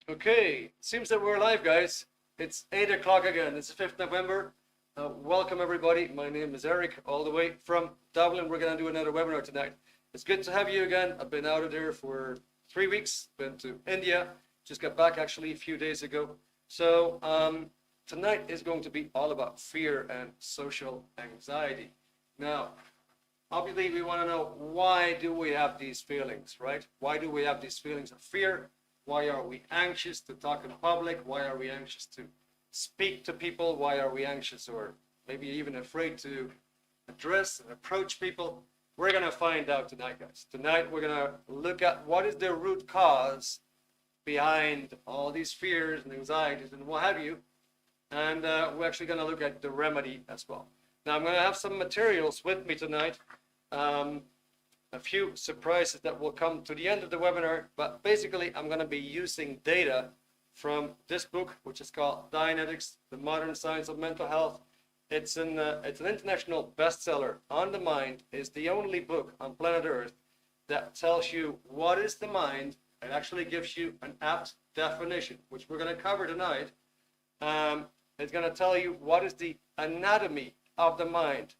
Okay, seems that we're live, guys. It's 8 o'clock again. It's the 5th November. Welcome, everybody. My name is Erik, all the way from Dublin. We're going to do another webinar tonight. It's good to have you again. I've been out of there for 3 weeks. Been to India. Just got back, actually, a few days ago. So tonight is going to be all about fear and social anxiety. Now, obviously, we want to know, why do we have these feelings, right? Why do we have these feelings of fear? Why are we anxious to talk in public? Why are we anxious to speak to people? Why are we anxious or maybe even afraid to address and approach people? We're going to find out tonight, guys. Tonight, we're going to look at what is the root cause behind all these fears and anxieties and what have you. And we're actually going to look at the remedy as well. Now, I'm going to have some materials with me tonight. A few surprises that will come to the end of the webinar, but basically I'm going to be using data from this book, which is called Dianetics, The Modern Science of Mental Health. It's an international bestseller. On the Mind is the only book on planet Earth that tells you what is the mind. It actually gives you an apt definition, which we're going to cover tonight. It's going to tell you what is the anatomy of the mind.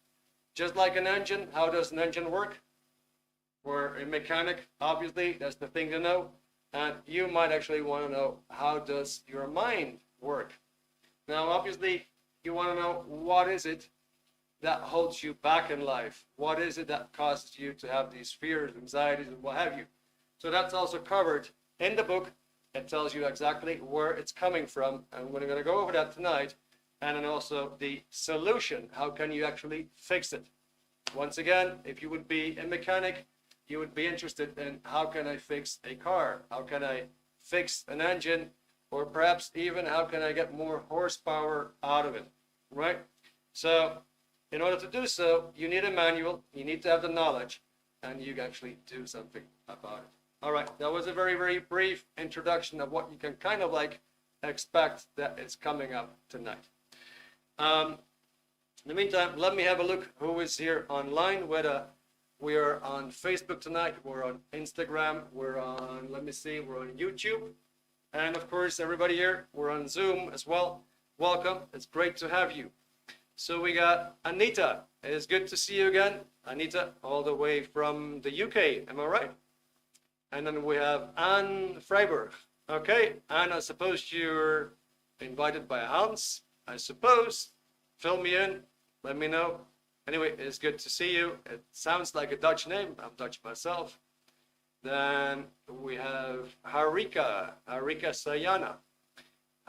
Just like an engine, how does an engine work? For a mechanic, obviously, that's the thing to know. And you might actually want to know, how does your mind work? Now, obviously, you want to know, what is it that holds you back in life? What is it that causes you to have these fears, anxieties, and what have you? So that's also covered in the book. It tells you exactly where it's coming from. And we're going to go over that tonight. And then also the solution. How can you actually fix it? Once again, if you would be a mechanic, you would be interested in, how can I fix a car? How can I fix an engine? Or perhaps even, how can I get more horsepower out of it, right? So in order to do so, you need a manual, you need to have the knowledge, and you can actually do something about it. All right, that was a very, very brief introduction of what you can kind of like expect that is coming up tonight. In the meantime, let me have a look who is here online. Whether we are on Facebook tonight, we're on Instagram, we're on, let me see, we're on YouTube. And of course, everybody here, we're on Zoom as well. Welcome, it's great to have you. So we got Anita. It's good to see you again. Anita, all the way from the UK, am I right? And then we have Anne Freiberg. Okay, Anne, I suppose you're invited by Hans, I suppose. Fill me in, let me know. Anyway, it's good to see you. It sounds like a Dutch name. I'm Dutch myself. Then we have Harika Sayana.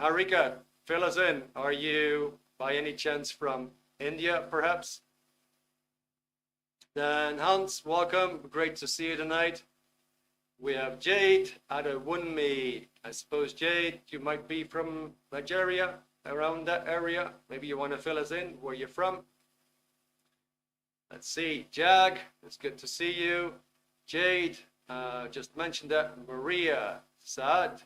Harika, fill us in. Are you by any chance from India, perhaps? Then Hans, welcome. Great to see you tonight. We have Jade Adewunmi. I suppose, Jade, you might be from Nigeria, around that area. Maybe you want to fill us in where you're from. Let's see, Jag, it's good to see you. Jade, just mentioned that. Maria, Saad,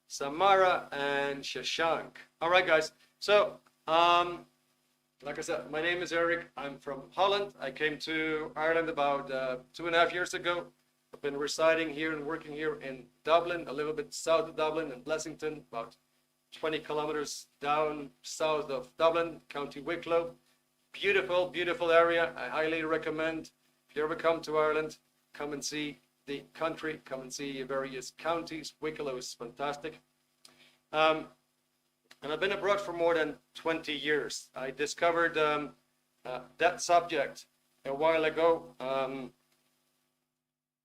Samara, and Shashank. All right, guys. So, like I said, my name is Erik. I'm from Holland. I came to Ireland about 2.5 years ago. I've been residing here and working here in Dublin, a little bit south of Dublin, in Blessington, about 20 kilometers down south of Dublin, County Wicklow. Beautiful, beautiful area. I highly recommend, if you ever come to Ireland, come and see the country, come and see various counties. Wicklow is fantastic. And I've been abroad for more than 20 years. I discovered that subject a while ago.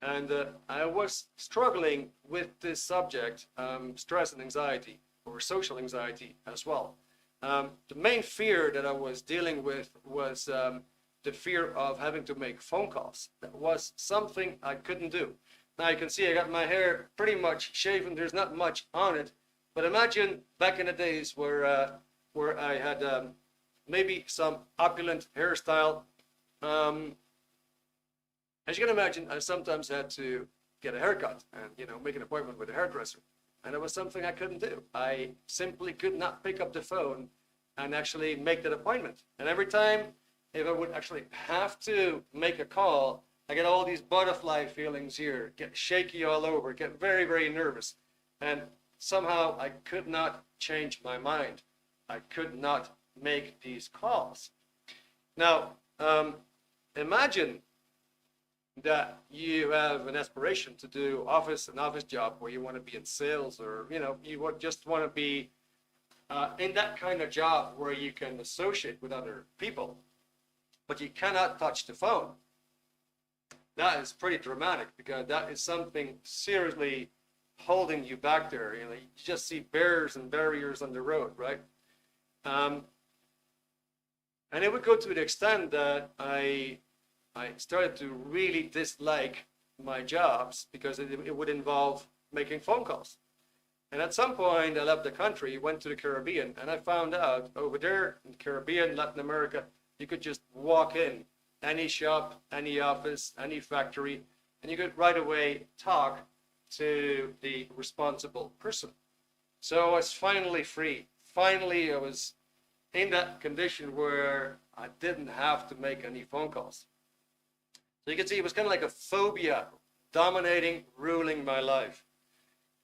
And I was struggling with this subject, stress and anxiety, or social anxiety as well. The main fear that I was dealing with was the fear of having to make phone calls. That was something I couldn't do. Now you can see I got my hair pretty much shaven. There's not much on it. But imagine back in the days where I had maybe some opulent hairstyle. As you can imagine, I sometimes had to get a haircut and, make an appointment with a hairdresser. And it was something I couldn't do. I simply could not pick up the phone and actually make that appointment. And every time, if I would actually have to make a call, I get all these butterfly feelings here, get shaky all over, get very, very nervous. And somehow I could not change my mind. I could not make these calls. Now, imagine that you have an aspiration to do an office job where you want to be in sales, or you would just want to be in that kind of job where you can associate with other people, but you cannot touch the phone. That is pretty dramatic, because that is something seriously holding you back there. You just see barriers and barriers on the road, right? And it would go to the extent that I started to really dislike my jobs, because it would involve making phone calls. And at some point, I left the country, went to the Caribbean, and I found out over there in the Caribbean, Latin America, you could just walk in any shop, any office, any factory, and you could right away talk to the responsible person. So I was finally free. Finally, I was in that condition where I didn't have to make any phone calls. So you can see it was kind of like a phobia dominating, ruling my life.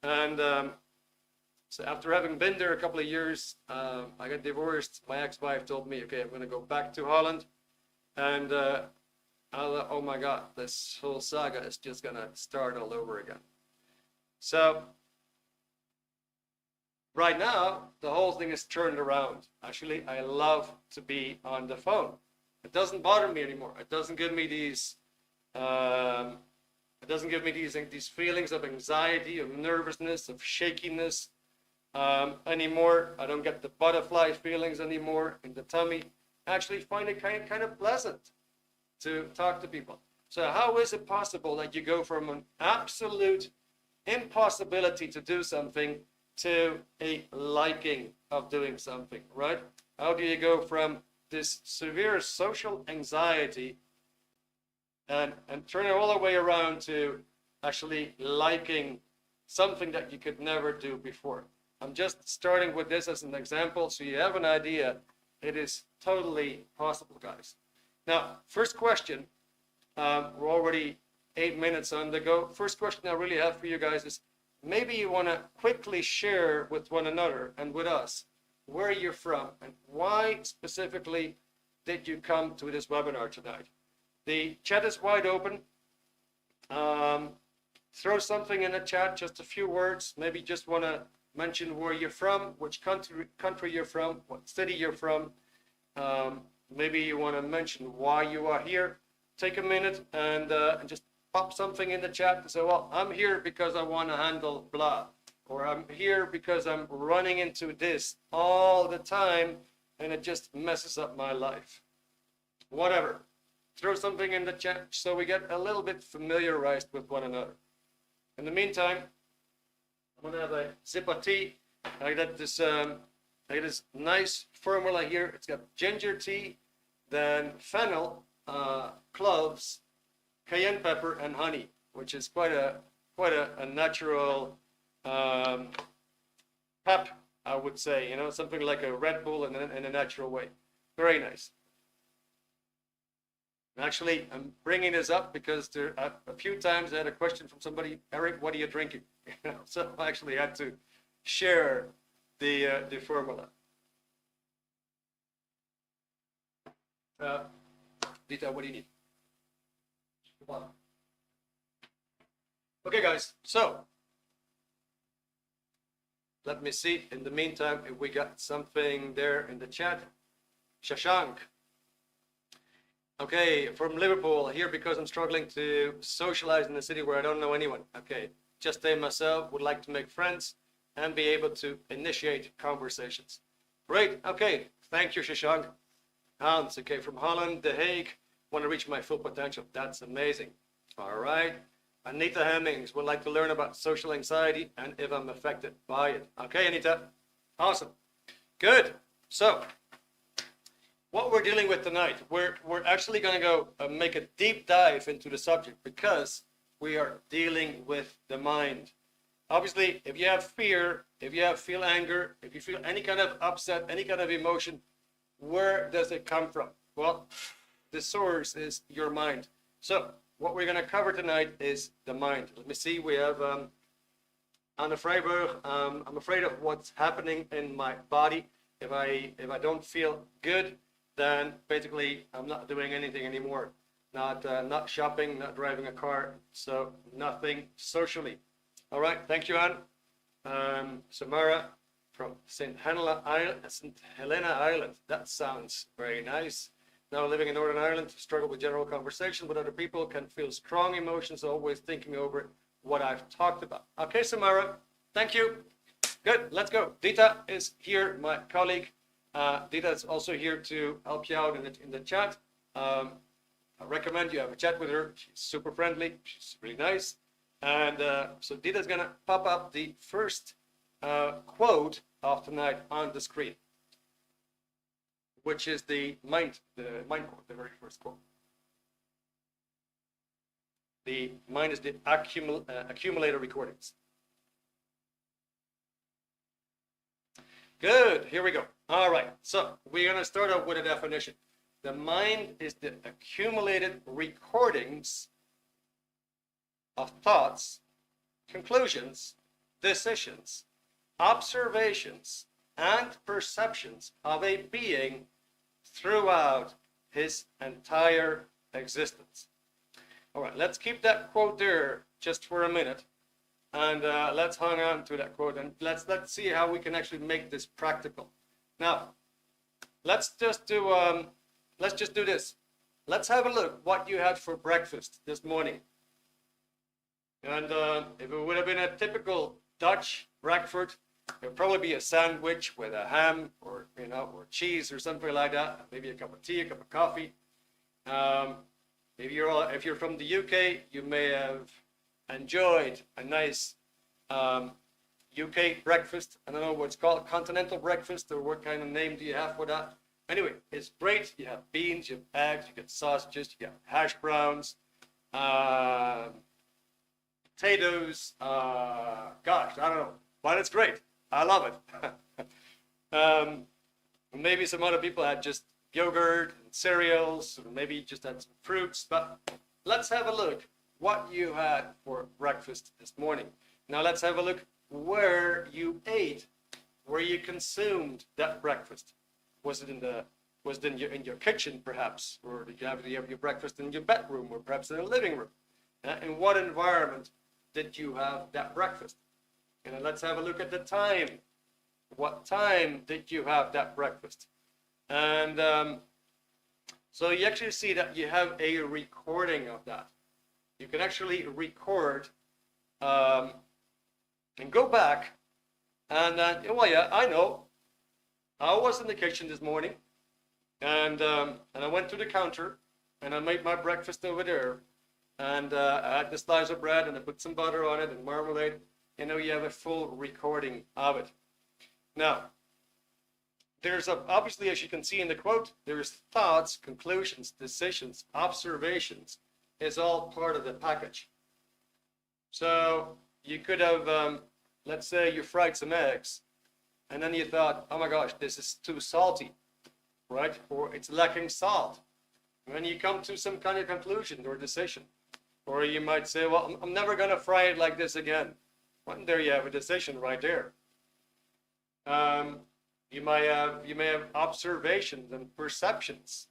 And so after having been there a couple of years, I got divorced. My ex-wife told me, okay, I'm going to go back to Holland. And I thought, oh my God, this whole saga is just going to start all over again. So right now, the whole thing is turned around. Actually, I love to be on the phone. It doesn't bother me anymore. It doesn't give me these these feelings of anxiety, of nervousness, of shakiness anymore. I don't get the butterfly feelings anymore in the tummy. I actually find it kind of pleasant to talk to people. So how is it possible that you go from an absolute impossibility to do something to a liking of doing something, right? How do you go from this severe social anxiety and turn it all the way around to actually liking something that you could never do before? I'm just starting with this as an example so you have an idea. It is totally possible, guys. Now, first question, we're already 8 minutes on the go. First question I really have for you guys is, maybe you want to quickly share with one another and with us where you're from and why specifically did you come to this webinar tonight. The chat is wide open. Throw something in the chat, just a few words. Maybe just want to mention where you're from, which country you're from, what city you're from. Maybe you want to mention why you are here. Take a minute and just pop something in the chat and say, well, I'm here because I want to handle blah, or I'm here because I'm running into this all the time and it just messes up my life. Whatever. Throw something in the chat so we get a little bit familiarized with one another. In the meantime, I'm gonna have a sip of tea. I got this nice formula here. It's got ginger tea, then fennel, cloves, cayenne pepper, and honey, which is quite a natural pep, I would say. Something like a Red Bull in a natural way. Very nice. Actually, I'm bringing this up because a few times I had a question from somebody, Erik, what are you drinking? So I actually had to share the formula. Dita, what do you need? Okay, guys, so let me see in the meantime if we got something there in the chat. Shashank. Okay, from Liverpool, here because I'm struggling to socialize in a city where I don't know anyone. Okay, just stay myself, would like to make friends and be able to initiate conversations. Great, okay, thank you, Shashank. Hans, okay, from Holland, The Hague, want to reach my full potential. That's amazing. All right. Anita Hemmings would like to learn about social anxiety and if I'm affected by it. Okay, Anita, awesome. Good, so what we're dealing with tonight, we're actually going to go make a deep dive into the subject because we are dealing with the mind. Obviously, if you have fear, if you feel anger, if you feel any kind of upset, any kind of emotion, where does it come from? Well, the source is your mind. So what we're going to cover tonight is the mind. Let me see, we have I'm afraid of what's happening in my body. If I don't feel good, then basically I'm not doing anything anymore. Not shopping, not driving a car, so nothing socially. All right, thank you, Anne. Samara from St. Helena Island. That sounds very nice. Now living in Northern Ireland, struggle with general conversation with other people, can feel strong emotions, always thinking over what I've talked about. Okay, Samara, thank you. Good, let's go. Dita is here, my colleague. Dita is also here to help you out in the chat. I recommend you have a chat with her. She's super friendly. She's really nice. And so Dita's going to pop up the first quote of tonight on the screen, which is the mind quote, the very first quote. The mind is the accumulator recordings. Good, here we go. All right, so we're going to start off with a definition. The mind is the accumulated recordings of thoughts, conclusions, decisions, observations, and perceptions of a being throughout his entire existence. All right, let's keep that quote there just for a minute, and let's hang on to that quote, and let's see how we can actually make this practical. Now, let's just do this. Let's have a look what you had for breakfast this morning. And if it would have been a typical Dutch breakfast, it would probably be a sandwich with a ham or or cheese or something like that. Maybe a cup of tea, a cup of coffee. If you're from the UK, you may have enjoyed a nice UK breakfast. I don't know what it's called, continental breakfast, or what kind of name do you have for that? Anyway, it's great. You have beans, you have eggs, you get sausages, you have hash browns, potatoes. Gosh, I don't know, but it's great. I love it. Maybe some other people had just yogurt and cereals, or maybe just had some fruits. But let's have a look what you had for breakfast this morning. Now let's have a look where you ate, where you consumed that breakfast. Was it in your kitchen, perhaps, or did you have your breakfast in your bedroom, or perhaps in a living room? In what environment did you have that breakfast? And let's have a look at the time. What time did you have that breakfast? And so you actually see that you have a recording of that. You can actually record and go back and well, yeah, I know. I was in the kitchen this morning, and I went to the counter, and I made my breakfast over there, and I had the slice of bread, and I put some butter on it and marmalade. You have a full recording of it. Now, there's obviously, as you can see in the quote, there's thoughts, conclusions, decisions, observations. It's all part of the package. So you could have, let's say you fried some eggs, and then you thought, oh my gosh, this is too salty, right? Or it's lacking salt. And then you come to some kind of conclusion or decision. Or you might say, well, I'm never going to fry it like this again. Well, there you have a decision right there. You may have observations and perceptions,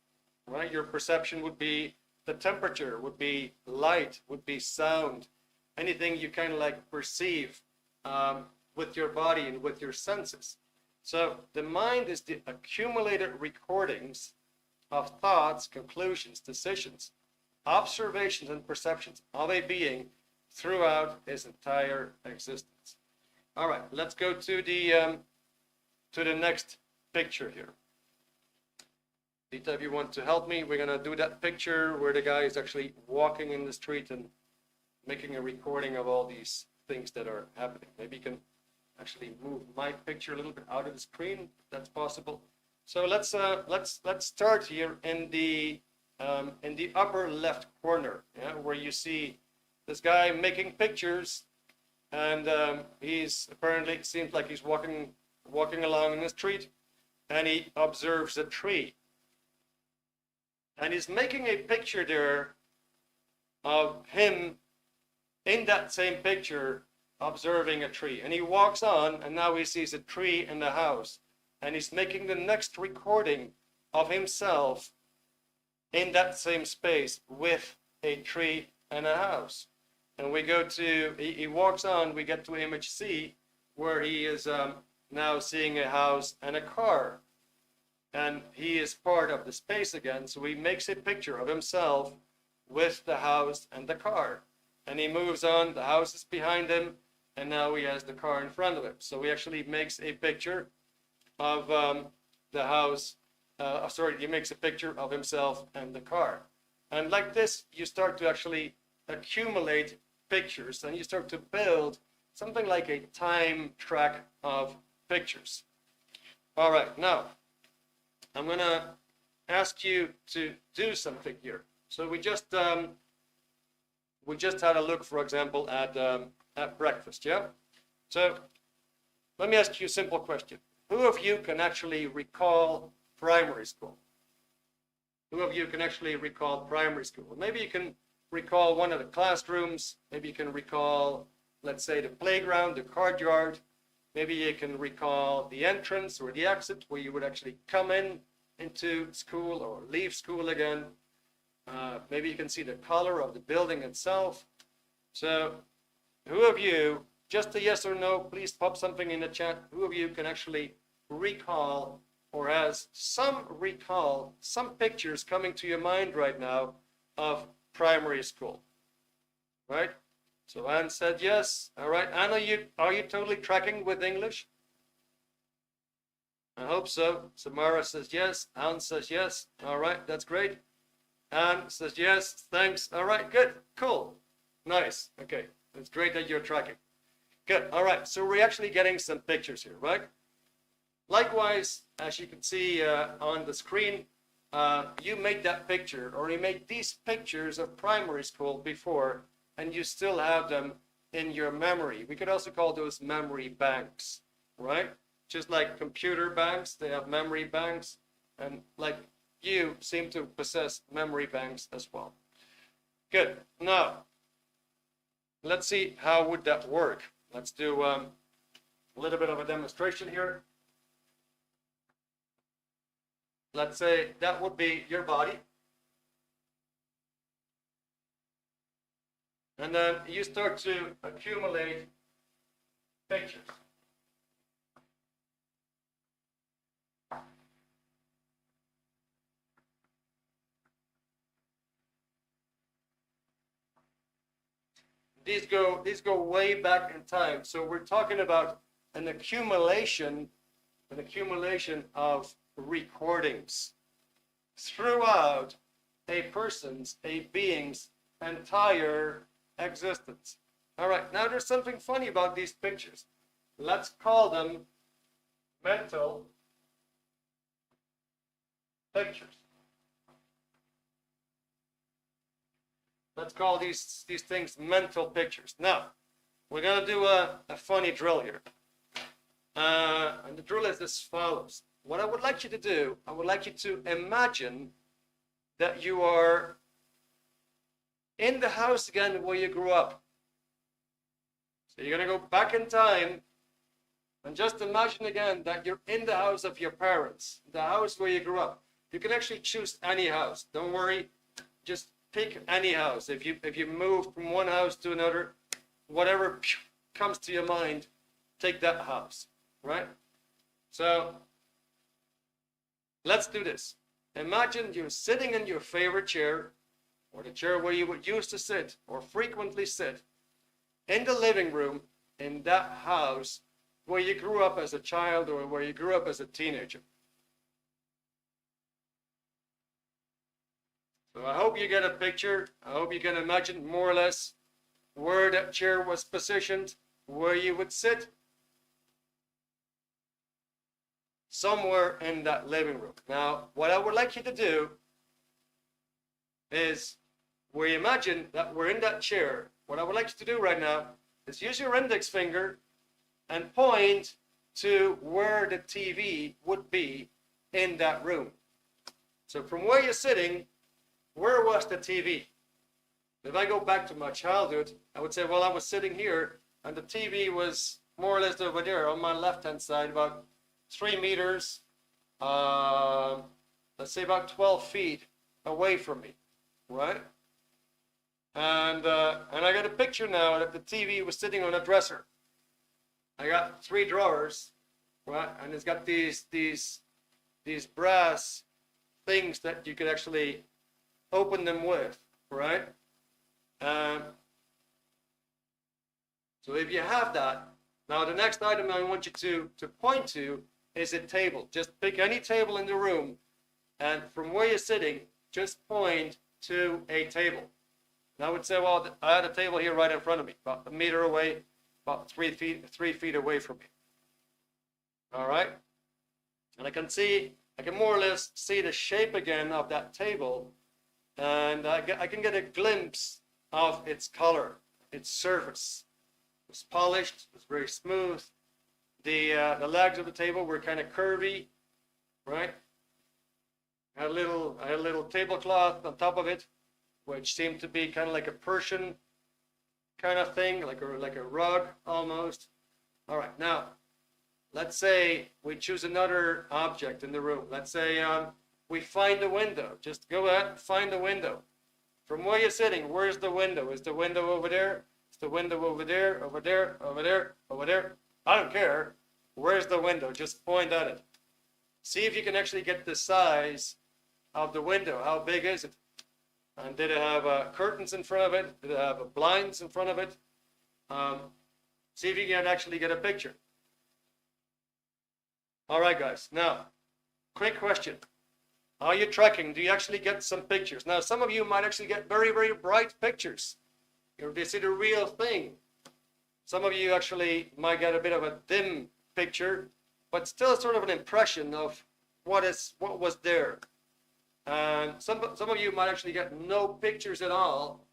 right? Your perception would be the temperature, would be light, would be sound, anything you kind of like perceive with your body and with your senses. So the mind is the accumulated recordings of thoughts, conclusions, decisions, observations, and perceptions of a being throughout his entire existence. All right, let's go to the next picture here. Dita, if you want to help me, we're gonna do that picture where the guy is actually walking in the street and making a recording of all these things that are happening. Maybe you can actually move my picture a little bit out of the screen, if that's possible. So let's start here in the upper left corner, yeah, where you see this guy making pictures, and he's apparently, seems like he's walking along in the street, and he observes a tree, and he's making a picture there of him in that same picture observing a tree. And he walks on, and now he sees a tree in the house. And he's making the next recording of himself in that same space with a tree and a house. And we go to, he walks on, we get to image C, where he is now seeing a house and a car. And he is part of the space again, so he makes a picture of himself with the house and the car. And he moves on, the house is behind him, and now he has the car in front of him. So he actually makes a picture of the house, he makes a picture of himself and the car. And like this, you start to actually accumulate pictures, and you start to build something like a time track of pictures. All right, now, I'm gonna ask you to do something here. So we just had a look, for example, at breakfast, yeah? So let me ask you a simple question. Who of you can actually recall primary school? Who of you can actually recall primary school? Maybe you can recall one of the classrooms. Maybe you can recall, let's say, the playground, the courtyard. Maybe you can recall the entrance or the exit where you would actually come into school or leave school again. Maybe you can see the color of the building itself. So who of you, just a yes or no, please pop something in the chat. Who of you can actually recall or has some pictures coming to your mind right now of primary school, right? So Anne said yes. All right, Anne, are you totally tracking with English? I hope so. Samara says yes. Anne says yes. All right, that's great. Anne says yes. Thanks. All right, good, cool, nice. Okay, it's great that you're tracking. Good. All right, so we're actually getting some pictures here, right? Likewise, as you can see on the screen, you made that picture, or you made these pictures of primary school before, and you still have them in your memory. We could also call those memory banks, right? Just like computer banks, they have memory banks, and like you seem to possess memory banks as well. Good. Now, let's see how would that work. Let's do a little bit of a demonstration here. Let's say that would be your body. And then you start to accumulate pictures. These go way back in time. So we're talking about an accumulation of recordings throughout a being's entire existence. All right, now there's something funny about these pictures. Let's call them mental pictures. Let's call these things mental pictures. Now, we're going to do a funny drill here. And the drill is as follows. What I would like you to do, I would like you to imagine that you are in the house again where you grew up. So you're going to go back in time and just imagine again that you're in the house of your parents, the house where you grew up. You can actually choose any house. Don't worry, just pick any house. If you move from one house to another, whatever comes to your mind, take that house, right? So let's do this. Imagine you're sitting in your favorite chair, or the chair where you would used to sit or frequently sit, in the living room in that house where you grew up as a child or where you grew up as a teenager. So I hope you get a picture. I hope you can imagine more or less where that chair was positioned, where you would sit. Somewhere in that living room. Now, what I would like you to do is, we imagine that we're in that chair. What I would like you to do right now is use your index finger and point to where the TV would be in that room. So from where you're sitting, where was the TV? If I go back to my childhood, I would say, well, I was sitting here and the TV was more or less over there on my left-hand side, about 3 meters, let's say about 12 feet away from me, right? And I got a picture now that the TV was sitting on a dresser. I got 3 drawers, right? And it's got these brass things that you could actually open them with, right? So if you have that, now the next item I want you to point to is a table. Just pick any table in the room, and from where you're sitting, just point to a table. And I would say, well, I had a table here right in front of me, about a meter away, about 3 feet away from me. All right? And I can more or less see the shape again of that table, and I can get a glimpse of its color, its surface. It was polished, it was very smooth. The legs of the table were kind of curvy, right? I had a little tablecloth on top of it, which seemed to be kind of like a Persian kind of thing, like a rug almost. All right, now let's say we choose another object in the room. Let's say we find a window. Just go ahead and find the window. From where you're sitting, where's the window? Is the window over there? Is the window over there? Over there? Over there? Over there? I don't care. Where's the window? Just point at it. See if you can actually get the size of the window. How big is it? And did it have curtains in front of it? Did it have blinds in front of it? See if you can actually get a picture. All right, guys. Now, quick question. Are you tracking? Do you actually get some pictures? Now, some of you might actually get very, very bright pictures. They see the real thing. Some of you actually might get a bit of a dim picture, but still sort of an impression of what was there. And some of you might actually get no pictures at all,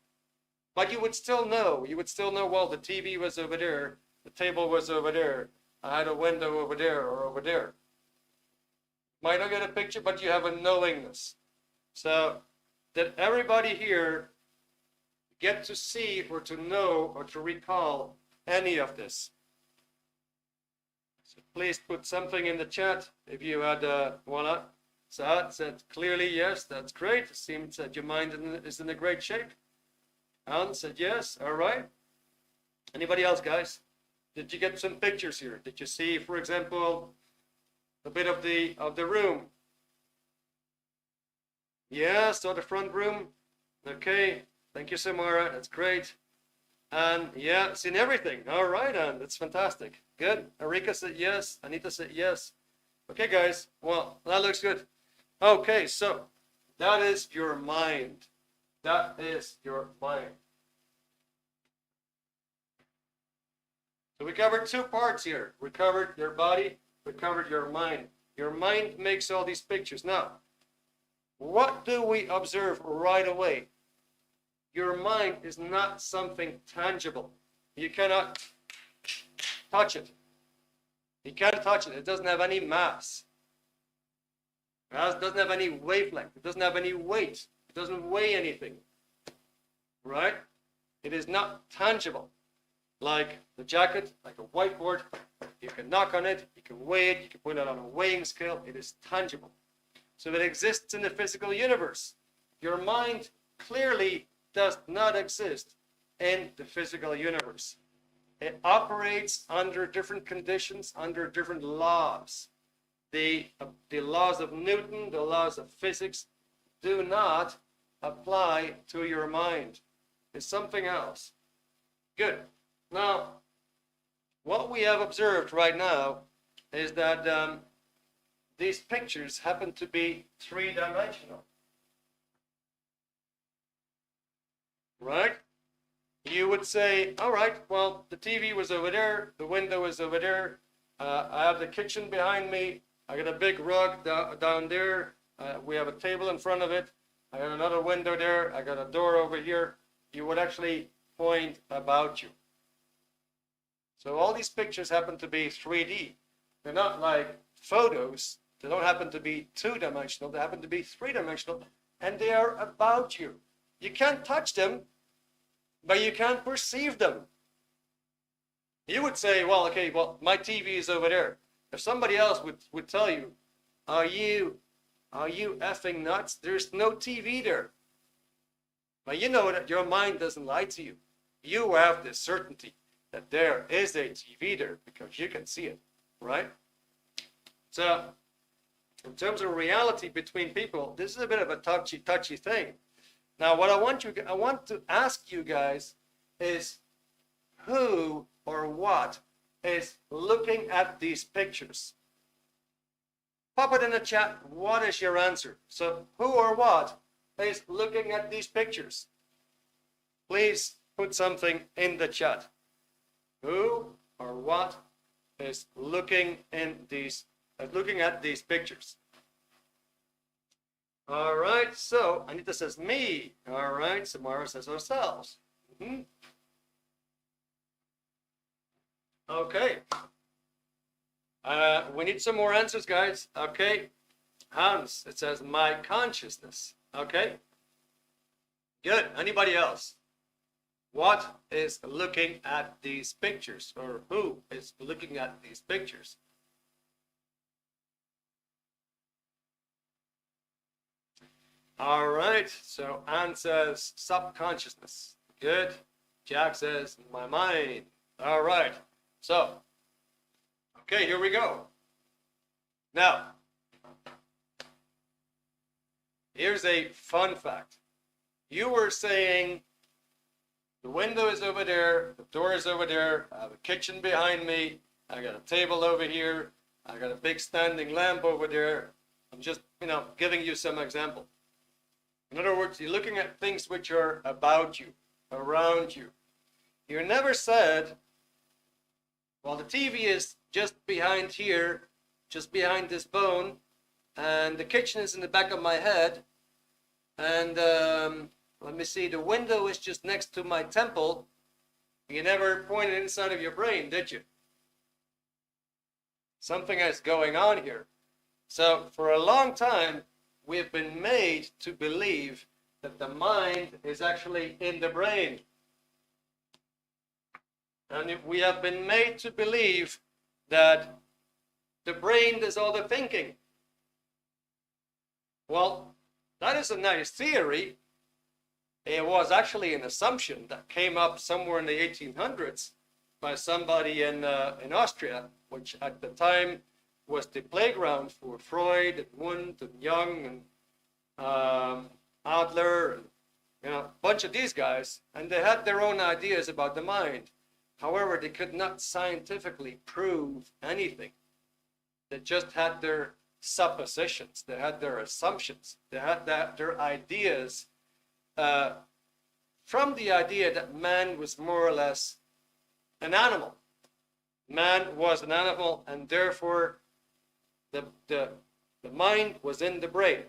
but you would still know. You would still know, well, the TV was over there, the table was over there, I had a window over there or over there. Might not get a picture, but you have a knowingness. So did everybody here get to see or to know or to recall any of this? So please put something in the chat if you had voila. Saad said clearly yes, that's great. It seems that your mind is in a great shape. Alan said yes, all right. Anybody else, guys? Did you get some pictures here? Did you see, for example, a bit of the room? Yeah, saw the front room. Okay, thank you, Samara. That's great. And yeah, seen everything. All right, and that's fantastic. Good. Erika said yes. Anita said yes. Okay, guys. Well, that looks good. Okay, so that is your mind. That is your mind. So we covered 2 parts here. We covered your body. We covered your mind. Your mind makes all these pictures. Now, what do we observe right away? Your mind is not something tangible. You cannot touch it. You can't touch it. It doesn't have any mass. It doesn't have any wavelength. It doesn't have any weight. It doesn't weigh anything. Right? It is not tangible. Like the jacket, like a whiteboard, you can knock on it, you can weigh it, you can put it on a weighing scale. It is tangible. So it exists in the physical universe. Your mind clearly does not exist in the physical universe. It operates under different conditions, under different laws. The laws of Newton, the laws of physics do not apply to your mind. It's something else. Good. Now, what we have observed right now is that these pictures happen to be 3-dimensional. Right? You would say, all right, well, the TV was over there, the window is over there, I have the kitchen behind me, I got a big rug down there, we have a table in front of it, I got another window there, I got a door over here. You would actually point about you. So all these pictures happen to be 3D. They're not like photos. They don't happen to be 2-dimensional. They happen to be 3-dimensional, and they are about you. You can't touch them, but you can perceive them. You would say, well, okay, well, my TV is over there. If somebody else would tell you, are you effing nuts? There's no TV there. But you know that your mind doesn't lie to you. You have the certainty that there is a TV there because you can see it, right? So, in terms of reality between people, this is a bit of a touchy thing. Now, what I want to ask you guys is who or what is looking at these pictures? Pop it in the chat. What is your answer? So, who or what is looking at these pictures? Please put something in the chat. Who or what is looking at these pictures? All right, so Anita says me. All right, Samara says ourselves. Okay. We need some more answers, guys. Okay. Hans, it says my consciousness. Okay. Good. Anybody else? What is looking at these pictures, or who is looking at these pictures? All right, so Anne says subconsciousness. Good. Jack says my mind. All right, so, okay, here we go. Now, here's a fun fact. You were saying the window is over there, the door is over there, I have a kitchen behind me, I got a table over here, I got a big standing lamp over there. I'm just, giving you some example. In other words, you're looking at things which are about you, around you. You never said, well, the TV is just behind here, just behind this bone, and the kitchen is in the back of my head, and let me see, the window is just next to my temple. You never pointed inside of your brain, did you? Something is going on here. So for a long time, we've been made to believe that the mind is actually in the brain. And we have been made to believe that the brain does all the thinking. Well, that is a nice theory. It was actually an assumption that came up somewhere in the 1800s by somebody in Austria, which at the time was the playground for Freud and Wundt and Jung and Adler and a bunch of these guys, and they had their own ideas about the mind. However, they could not scientifically prove anything. They just had their suppositions, they had their assumptions, they had their ideas from the idea that man was more or less an animal. Man was an animal, and therefore the mind was in the brain.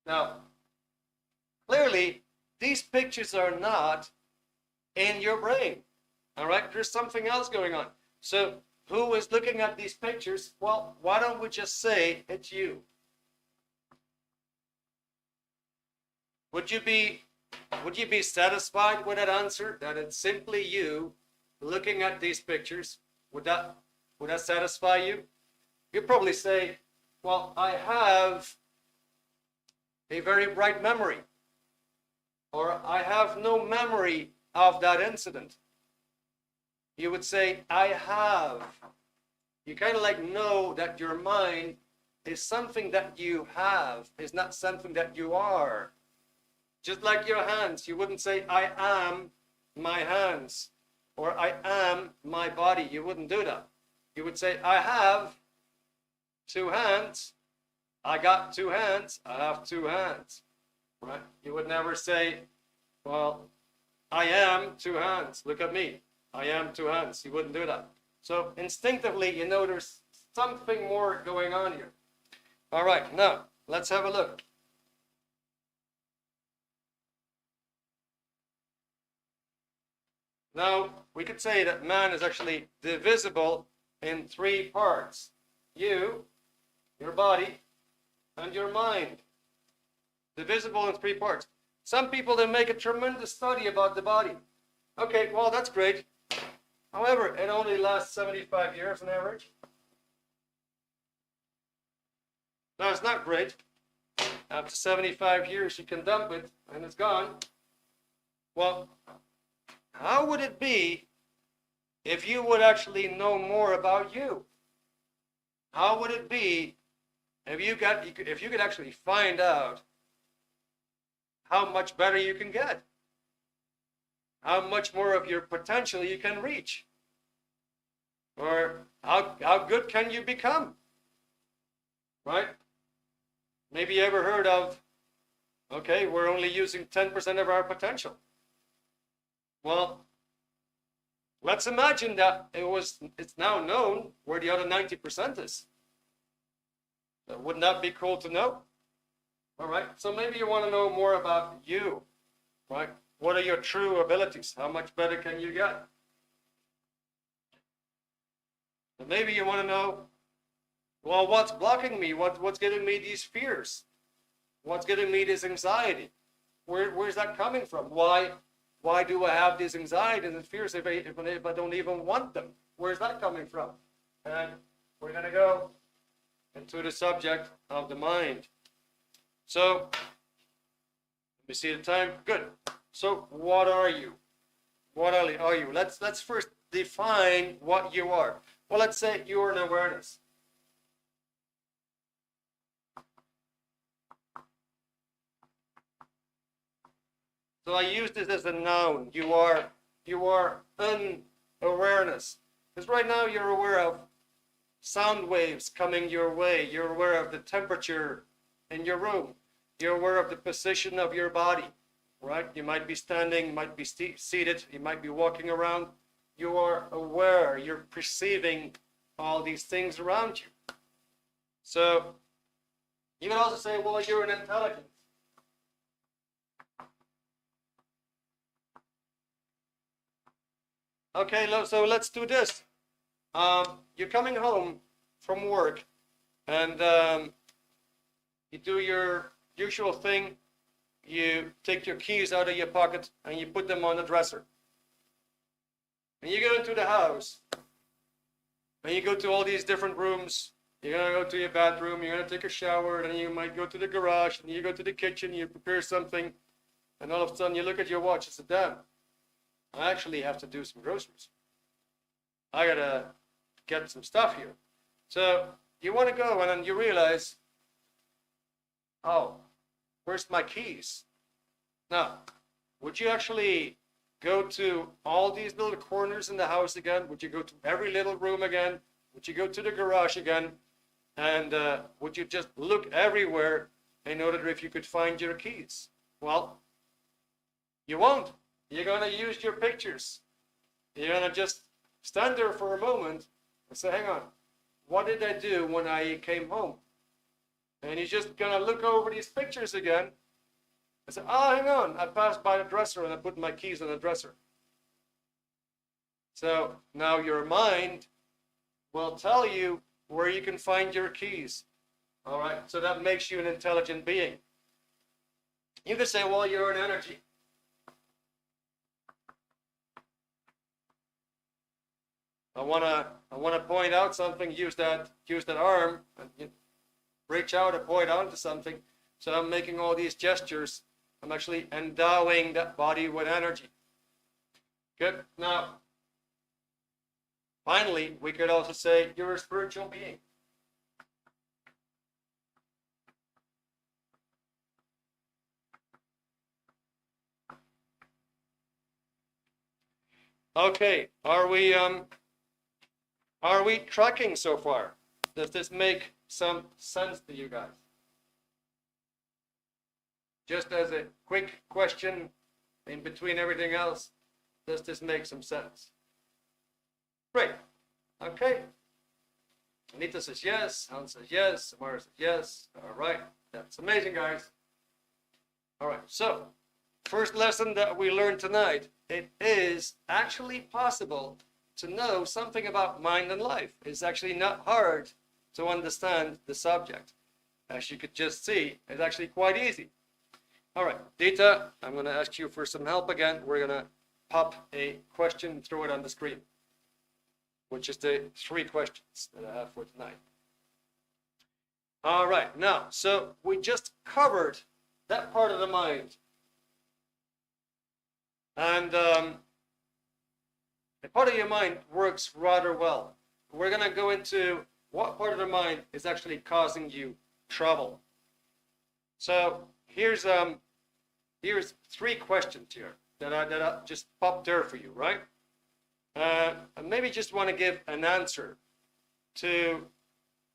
Now, clearly, these pictures are not in your brain. All right, there's something else going on. So, who is looking at these pictures? Well, why don't we just say it's you? Would you be satisfied with that answer? That it's simply you looking at these pictures? Would that satisfy you? You'd probably say, well, I have a very bright memory, or I have no memory of that incident. You would say, I have. You kind of like know that your mind is something that you have, is not something that you are. Just like your hands, you wouldn't say, I am my hands, or I am my body. You wouldn't do that. You would say, I have 2 hands. I got 2 hands. I have 2 hands. Right? You would never say, well, I am 2 hands. Look at me. I am 2 hands. You wouldn't do that. So instinctively, you know there's something more going on here. All right, now let's have a look. Now, we could say that man is actually divisible in 3 parts. You, your body, and your mind. Divisible in 3 parts. Some people, they make a tremendous study about the body. Okay, well, that's great. However, it only lasts 75 years on average. Now, it's not great. After 75 years, you can dump it and it's gone. Well, how would it be if you would actually know more about you? How would it be if you could actually find out how much better you can get? How much more of your potential you can reach? Or how good can you become? Right? Maybe you ever heard of, okay, we're only using 10% of our potential. Well, let's imagine that it's now known where the other 90% is. Wouldn't that be cool to know? All right, so maybe you want to know more about you, right? What are your true abilities? How much better can you get? And maybe you want to know, well, what's blocking me? What's giving me these fears? What's giving me this anxiety? Where's that coming from? Why do I have these anxieties and fears if I don't even want them? Where's that coming from? And we're going to go into the subject of the mind. So, let me see the time. Good. So, what are you? What are you? Let's first define what you are. Well, let's say you're an awareness. So I use this as a noun. You are unawareness. Because right now you're aware of sound waves coming your way. You're aware of the temperature in your room. You're aware of the position of your body, right? You might be standing, you might be seated, you might be walking around. You are aware. You're perceiving all these things around you. So you can also say, well, you're an intelligence. Okay, so let's do this. You're coming home from work and you do your usual thing. You take your keys out of your pocket and you put them on the dresser. And you go into the house and you go to all these different rooms. You're going to go to your bathroom, you're going to take a shower, then you might go to the garage, and you go to the kitchen, you prepare something, and all of a sudden you look at your watch and say, damn, I actually have to do some groceries. I got to get some stuff here. So you want to go and then you realize, oh, where's my keys? Now, would you actually go to all these little corners in the house again? Would you go to every little room again? Would you go to the garage again? And would you just look everywhere in order if you could find your keys? Well, you won't. You're going to use your pictures. You're going to just stand there for a moment and say, hang on, what did I do when I came home? And you're just going to look over these pictures again and say, oh, hang on, I passed by the dresser and I put my keys on the dresser. So now your mind will tell you where you can find your keys. All right, so that makes you an intelligent being. You could say, well, you're an energy. I want to point out something, use that arm, and reach out and point out to something. So I'm making all these gestures. I'm actually endowing that body with energy. Good. Now, finally, we could also say you're a spiritual being. Okay, are we tracking so far? Does this make some sense to you guys? Just as a quick question in between everything else, does this make some sense? Great. Okay. Anita says yes. Hans says yes. Samara says yes. All right. That's amazing, guys. All right. So, first lesson that we learned tonight, it is actually possible to know something about mind and life. It's actually not hard to understand the subject. As you could just see, it's actually quite easy. All right, Dita, I'm going to ask you for some help again. We're going to pop a question and throw it on the screen. which is the 3 questions that I have for tonight. All right, now, so we just covered that part of the mind. And a part of your mind works rather well. We're going to go into what part of the mind is actually causing you trouble. So here's 3 questions here that I just popped there for you, right? And maybe just want to give an answer to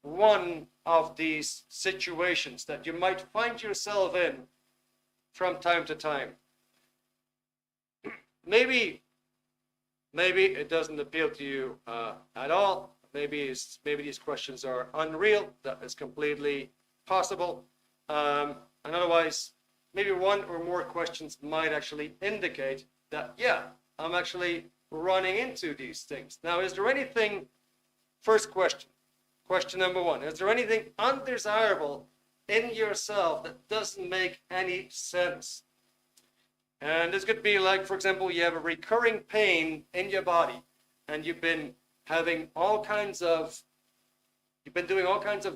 one of these situations that you might find yourself in from time to time. Maybe it doesn't appeal to you at all. Maybe these questions are unreal. That is completely possible. And otherwise, maybe 1 or more questions might actually indicate that, yeah, I'm actually running into these things. Now, is there anything, first question number 1, is there anything undesirable in yourself that doesn't make any sense? And this could be like, for example, you have a recurring pain in your body and you've been doing all kinds of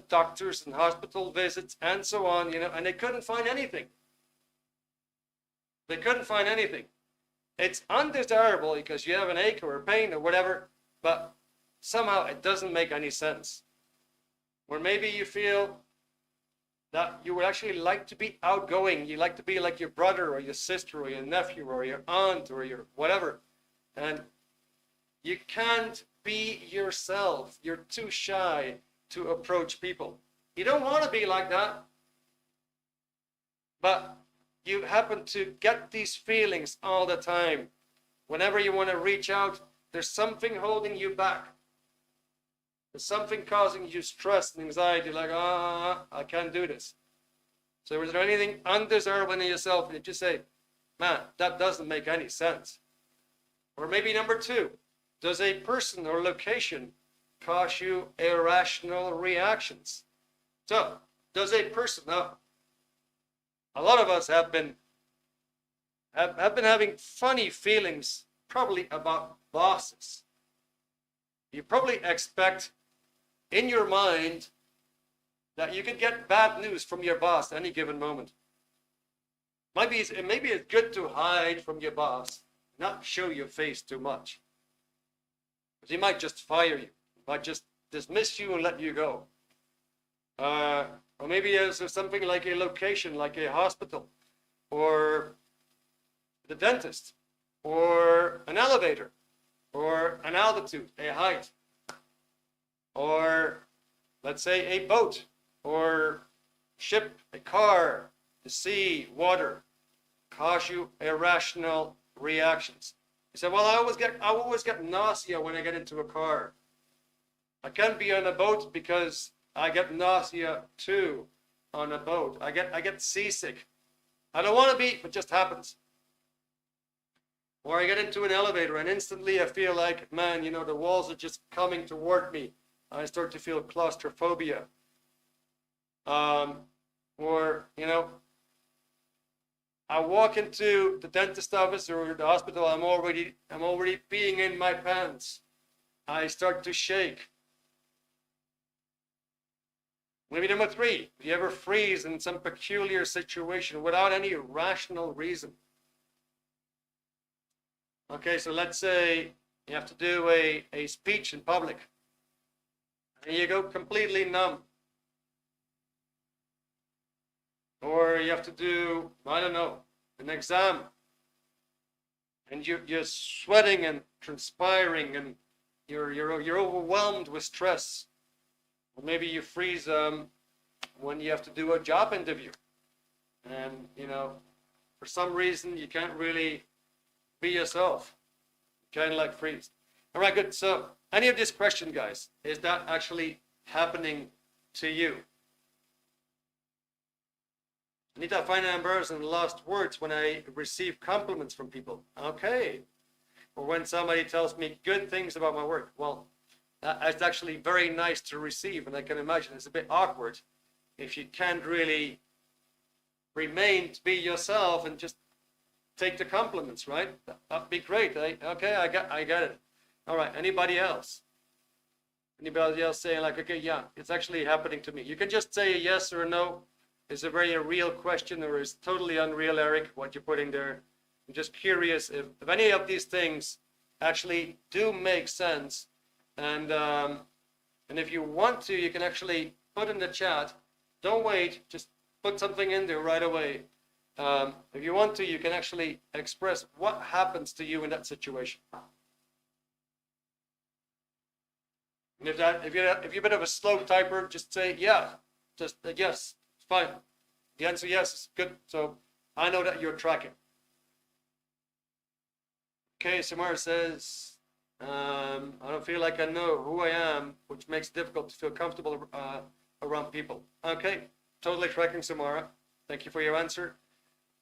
doctors and hospital visits and so on, and they couldn't find anything. They couldn't find anything. It's undesirable because you have an ache or a pain or whatever, but somehow it doesn't make any sense. Or maybe you feel that you would actually like to be outgoing. You like to be like your brother or your sister or your nephew or your aunt or your whatever. And you can't be yourself. You're too shy to approach people. You don't want to be like that. But you happen to get these feelings all the time. Whenever you want to reach out, there's something holding you back. There's something causing you stress and anxiety, like, I can't do this. So is there anything undesirable in yourself that you say, man, that doesn't make any sense? Or maybe number 2, does a person or location cause you irrational reactions? So, does a person, now, a lot of us have been having funny feelings probably about bosses. You probably expect in your mind that you could get bad news from your boss at any given moment. Maybe it's good to hide from your boss, not show your face too much. Because he might just fire you, might just dismiss you and let you go. Or maybe there's something like a location, like a hospital, or the dentist, or an elevator, or an altitude, a height, or let's say a boat, or ship, a car, the sea, water, cause you irrational reactions. You say, well, I always get nausea when I get into a car. I can't be on a boat because I get nausea too on a boat. I get seasick. I don't want to be, but it just happens. Or I get into an elevator and instantly I feel like, man, the walls are just coming toward me. I start to feel claustrophobia. Or, I walk into the dentist office or the hospital, I'm already peeing in my pants. I start to shake. Maybe number 3, do you ever freeze in some peculiar situation without any rational reason? Okay, so let's say you have to do a speech in public. And you go completely numb. Or you have to do, I don't know, an exam. And you're sweating and transpiring and you're overwhelmed with stress. Or maybe you freeze when you have to do a job interview. And, for some reason you can't really be yourself. You kind of like freeze. All right, good. So any of this question, guys, is that actually happening to you? I need to find an embarrassed and lost words when I receive compliments from people. Okay. Or when somebody tells me good things about my work. Well, it's actually very nice to receive, and I can imagine it's a bit awkward if you can't really remain to be yourself and just take the compliments, right? That'd be great. Okay, I get it. All right, anybody else? Anybody else saying like, okay, yeah, it's actually happening to me? You can just say a yes or a no. Is a very real question, or is totally unreal, Eric, what you're putting there? I'm just curious if any of these things actually do make sense. And if you want to, you can actually put in the chat. Don't wait, just put something in there right away. If you want to, you can actually express what happens to you in that situation. And if you're a bit of a slow typer, just say yeah, just yes, it's fine. The answer yes is good. So I know that you're tracking. Okay, Samara says, I don't feel like I know who I am, which makes it difficult to feel comfortable around people. Okay, totally tracking, Samara. Thank you for your answer.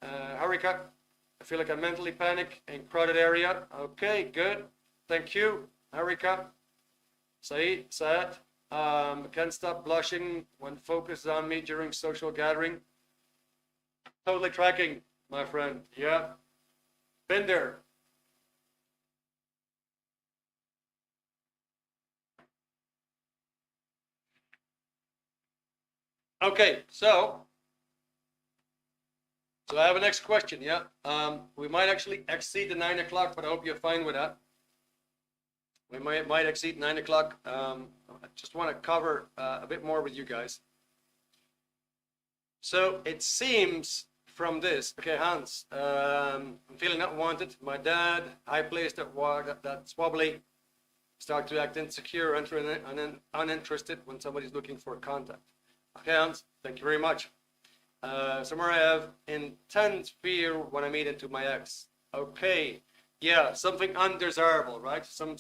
Harika, I feel like I mentally panic in crowded area. Okay, good. Thank you, Harika. Saad, can't stop blushing when focus is on me during social gathering. Totally tracking, my friend. Yeah, been there. Okay, so I have a next question. Yeah, we might actually exceed the 9 o'clock, but I hope you're fine with that. We might exceed 9 o'clock. I just want to cover a bit more with you guys. So it seems from this, okay, Hans, I'm feeling not wanted. My dad, high placed at work, that's wobbly. Start to act insecure, uninterested when somebody's looking for contact. Okay, Hans, thank you very much. Somewhere I have intense fear when I meet into my ex. Okay, yeah, something undesirable, right? Some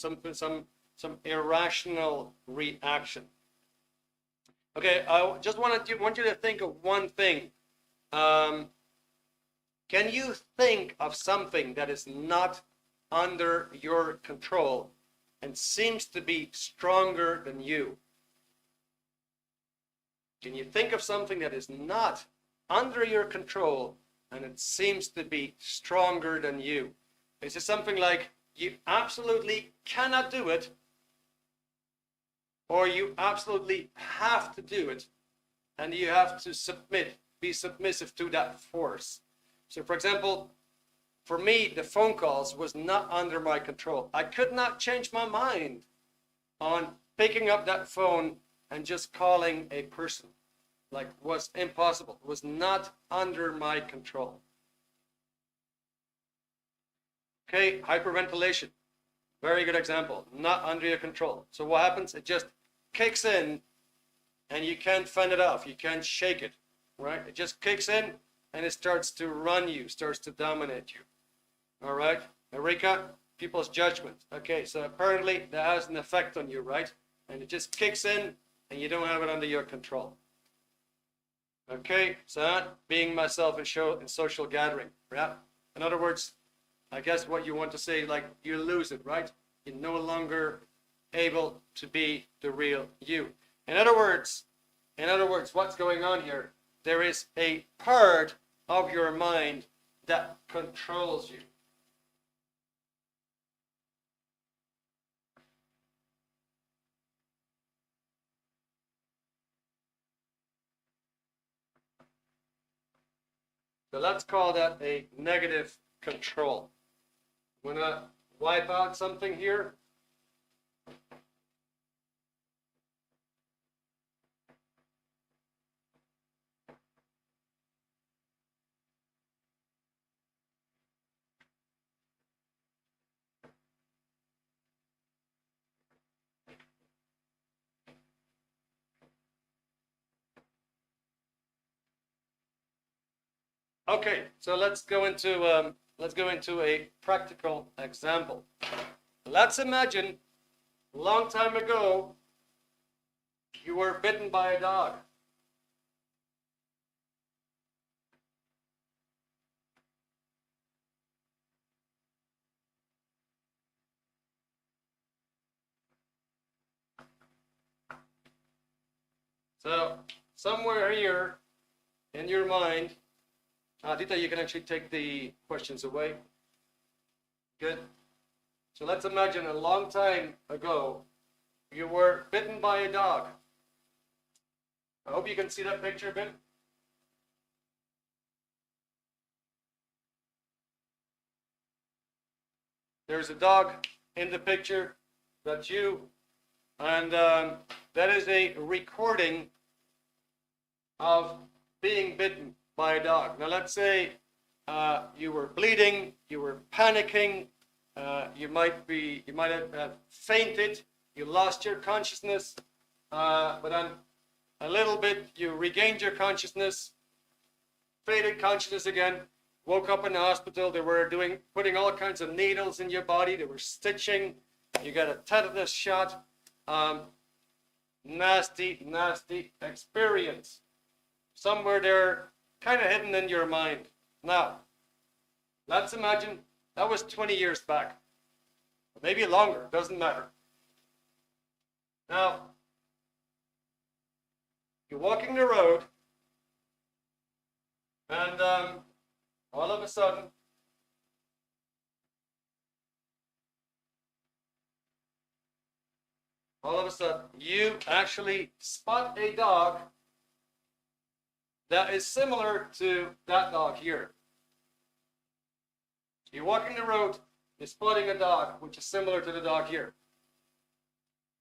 irrational reaction. Okay, I just want you to think of one thing. Can you think of something that is not under your control and seems to be stronger than you? Can you think of something that is not under your control and it seems to be stronger than you? Is it something like you absolutely cannot do it, or you absolutely have to do it and you have to be submissive to that force? So for example, for me, the phone calls was not under my control. I could not change my mind on picking up that phone and just calling a person. Like, was impossible. It was not under my control. Okay, hyperventilation. Very good example. Not under your control. So what happens? It just kicks in and you can't fend it off. You can't shake it, right? It just kicks in and it starts to run you, starts to dominate you. All right, Erika, people's judgment. Okay, so apparently that has an effect on you, right? And it just kicks in and you don't have it under your control. Okay, so being myself in social gathering, yeah? In other words, I guess what you want to say, like, you lose it, right? You're no longer able to be the real you. In other words, what's going on here? There is a part of your mind that controls you. So let's call that a negative control. I'm going to wipe out something here. Okay, so let's go into a practical example. Let's imagine a long time ago you were bitten by a dog. So somewhere here in your mind, Dita, you can actually take the questions away. Good. So let's imagine a long time ago, you were bitten by a dog. I hope you can see that picture a bit. There's a dog in the picture. That's you. And that is a recording of being bitten by a dog. Now let's say you were bleeding, you were panicking, you might have fainted, you lost your consciousness, but then a little bit you regained your consciousness, faded consciousness again, woke up in the hospital. They were putting all kinds of needles in your body. They were stitching. You got a tetanus shot. Nasty, nasty experience. Somewhere there, kind of hidden in your mind. Now, let's imagine that was 20 years back. Maybe longer, doesn't matter. Now, you're walking the road, and all of a sudden, you actually spot a dog that is similar to that dog here. You're walking the road, you're spotting a dog which is similar to the dog here.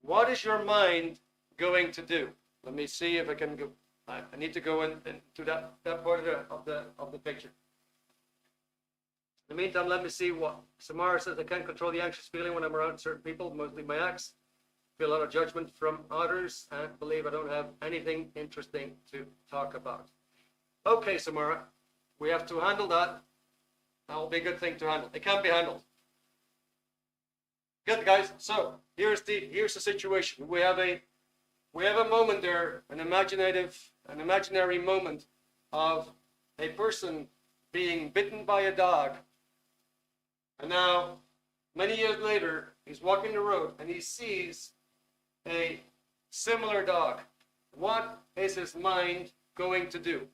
What is your mind going to do? Let me see if I can go. I need to go into that part of the picture. In the meantime, let me see what Samara says. I can't control the anxious feeling when I'm around certain people, mostly my ex. Feel a lot of judgment from others and believe I don't have anything interesting to talk about. Okay, Samara, we have to handle that. That will be a good thing to handle. It can be handled. Good, guys. So here's the situation. We have a moment there, an imaginary moment of a person being bitten by a dog. And now, many years later, he's walking the road and he sees a similar dog. What is his mind going to do?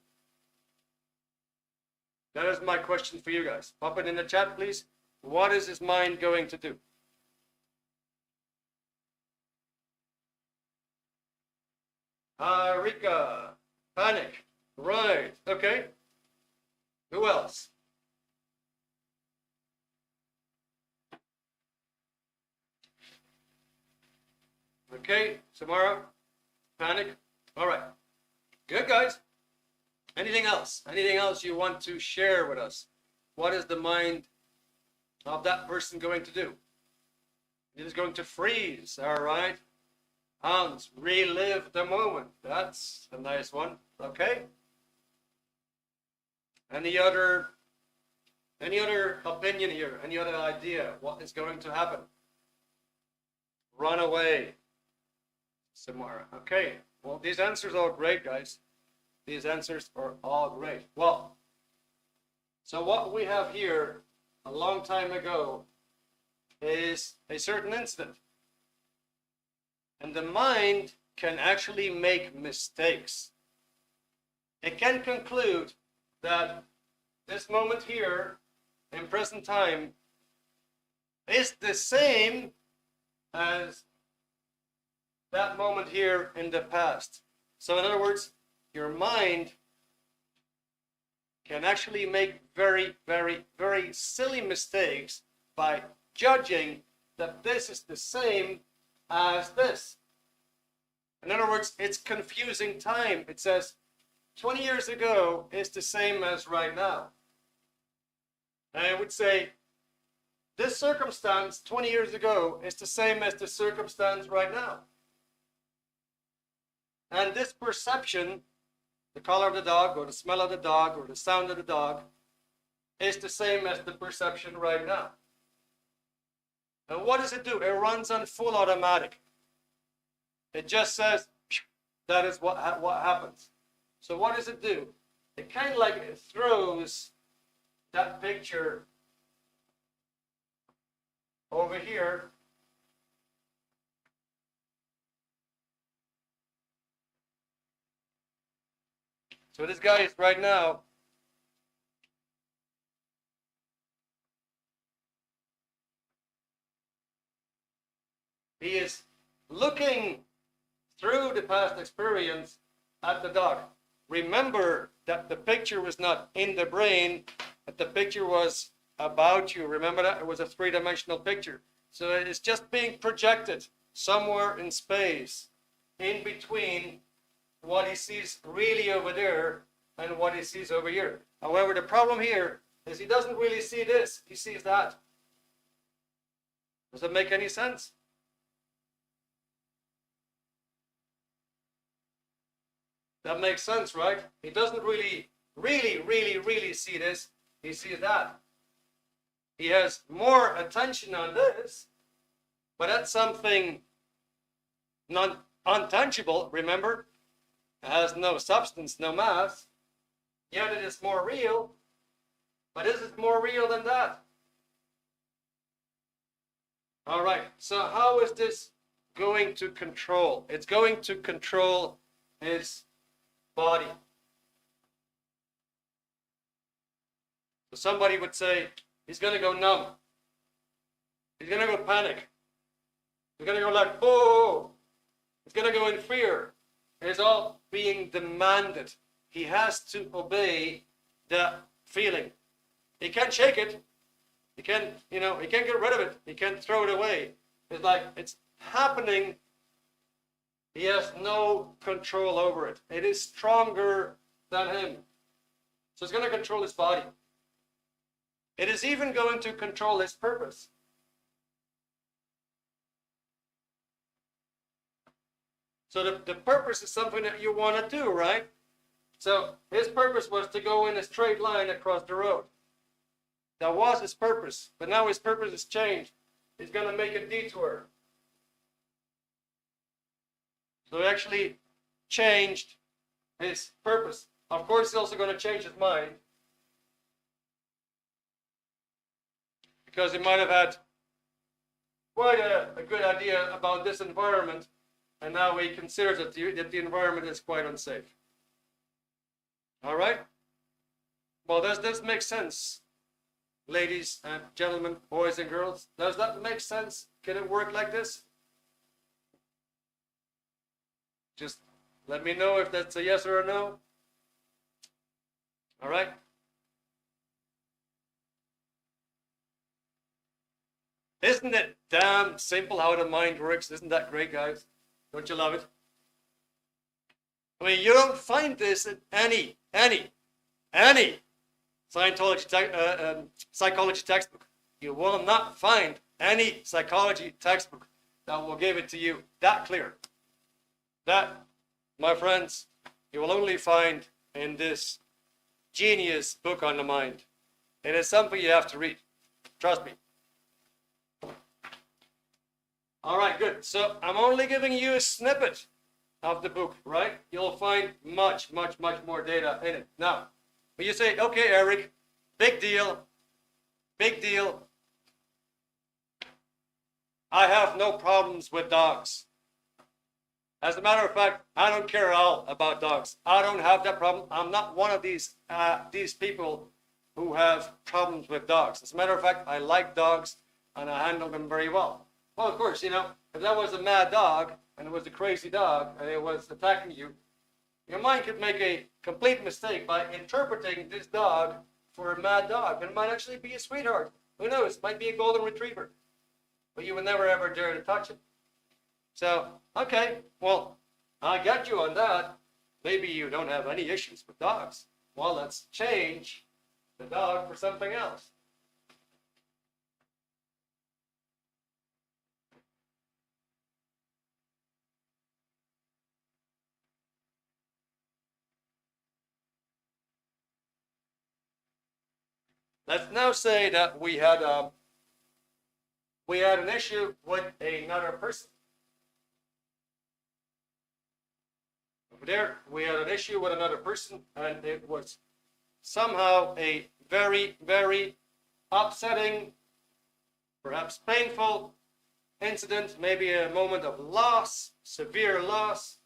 That is my question for you guys. Pop it in the chat, please. What is his mind going to do? Rika, panic. Right, okay. Who else? Okay, Samara, panic. All right. Good, guys. Anything else? Anything else you want to share with us? What is the mind of that person going to do? It is going to freeze, all right? Hans, relive the moment. That's a nice one. Okay. Any other opinion here? Any other idea? What is going to happen? Run away, Samara. Okay. Well, these answers are great, guys. These answers are all great. Well, so what we have here a long time ago is a certain incident. And the mind can actually make mistakes. It can conclude that this moment here in present time is the same as that moment here in the past. So in other words, your mind can actually make very, very, very silly mistakes by judging that this is the same as this. In other words, it's confusing time. It says 20 years ago is the same as right now. And I would say this circumstance 20 years ago is the same as the circumstance right now. And this perception, the color of the dog or the smell of the dog or the sound of the dog, is the same as the perception right now. And what does it do? It runs on full automatic. It just says, that is what happens. So what does it do? It kind of like it throws that picture over here. So this guy is right now he is looking through the past experience at the dog. Remember that the picture was not in the brain, that the picture was about you. Remember that? It was a three-dimensional picture. So it's just being projected somewhere in space, in between what he sees really over there and what he sees over here. However, the problem here is he doesn't really see this, he sees that. Does it make any sense? That makes sense, right? He doesn't really see this. He sees that. He has more attention on this, but that's something untangible, remember? It has no substance, no mass, yet it is more real. But is it more real than that? All right, so how is this going to control? It's going to control his body. So somebody would say, he's going to go numb. He's going to go panic. He's going to go like, oh. He's going to go in fear. It's all being demanded. He has to obey that feeling. He can't shake it. He can't, he can't get rid of it. He can't throw it away. It's like, it's happening. He has no control over it. It is stronger than him. So it's going to control his body. It is even going to control his purpose. So the purpose is something that you want to do, right? So his purpose was to go in a straight line across the road. That was his purpose. But now his purpose has changed. He's going to make a detour. So he actually changed his purpose. Of course, he's also going to change his mind. Because he might have had quite a good idea about this environment, and now he considers that the environment is quite unsafe. All right? Well, does this make sense, ladies and gentlemen, boys and girls? Does that make sense? Can it work like this? Just let me know if that's a yes or a no. All right? Isn't it damn simple how the mind works? Isn't that great, guys? Don't you love it? I mean, you don't find this in any Scientology psychology textbook. You will not find any psychology textbook that will give it to you that clear. That, my friends, you will only find in this genius book on the mind. It is something you have to read. Trust me. All right, good. So I'm only giving you a snippet of the book, right? You'll find much more data in it. Now, when you say, okay, Erik, big deal. I have no problems with dogs. As a matter of fact, I don't care at all about dogs. I don't have that problem. I'm not one of these people who have problems with dogs. As a matter of fact, I like dogs and I handle them very well. Well, of course, if that was a mad dog and it was a crazy dog and it was attacking you, your mind could make a complete mistake by interpreting this dog for a mad dog. And it might actually be a sweetheart. Who knows? It might be a golden retriever. But you would never ever dare to touch it. So, okay, well, I got you on that. Maybe you don't have any issues with dogs. Well, let's change the dog for something else. Let's now say that we had an issue with another person. Over there, we had an issue with another person, and it was somehow a very upsetting, perhaps painful incident, maybe a moment of loss, severe loss.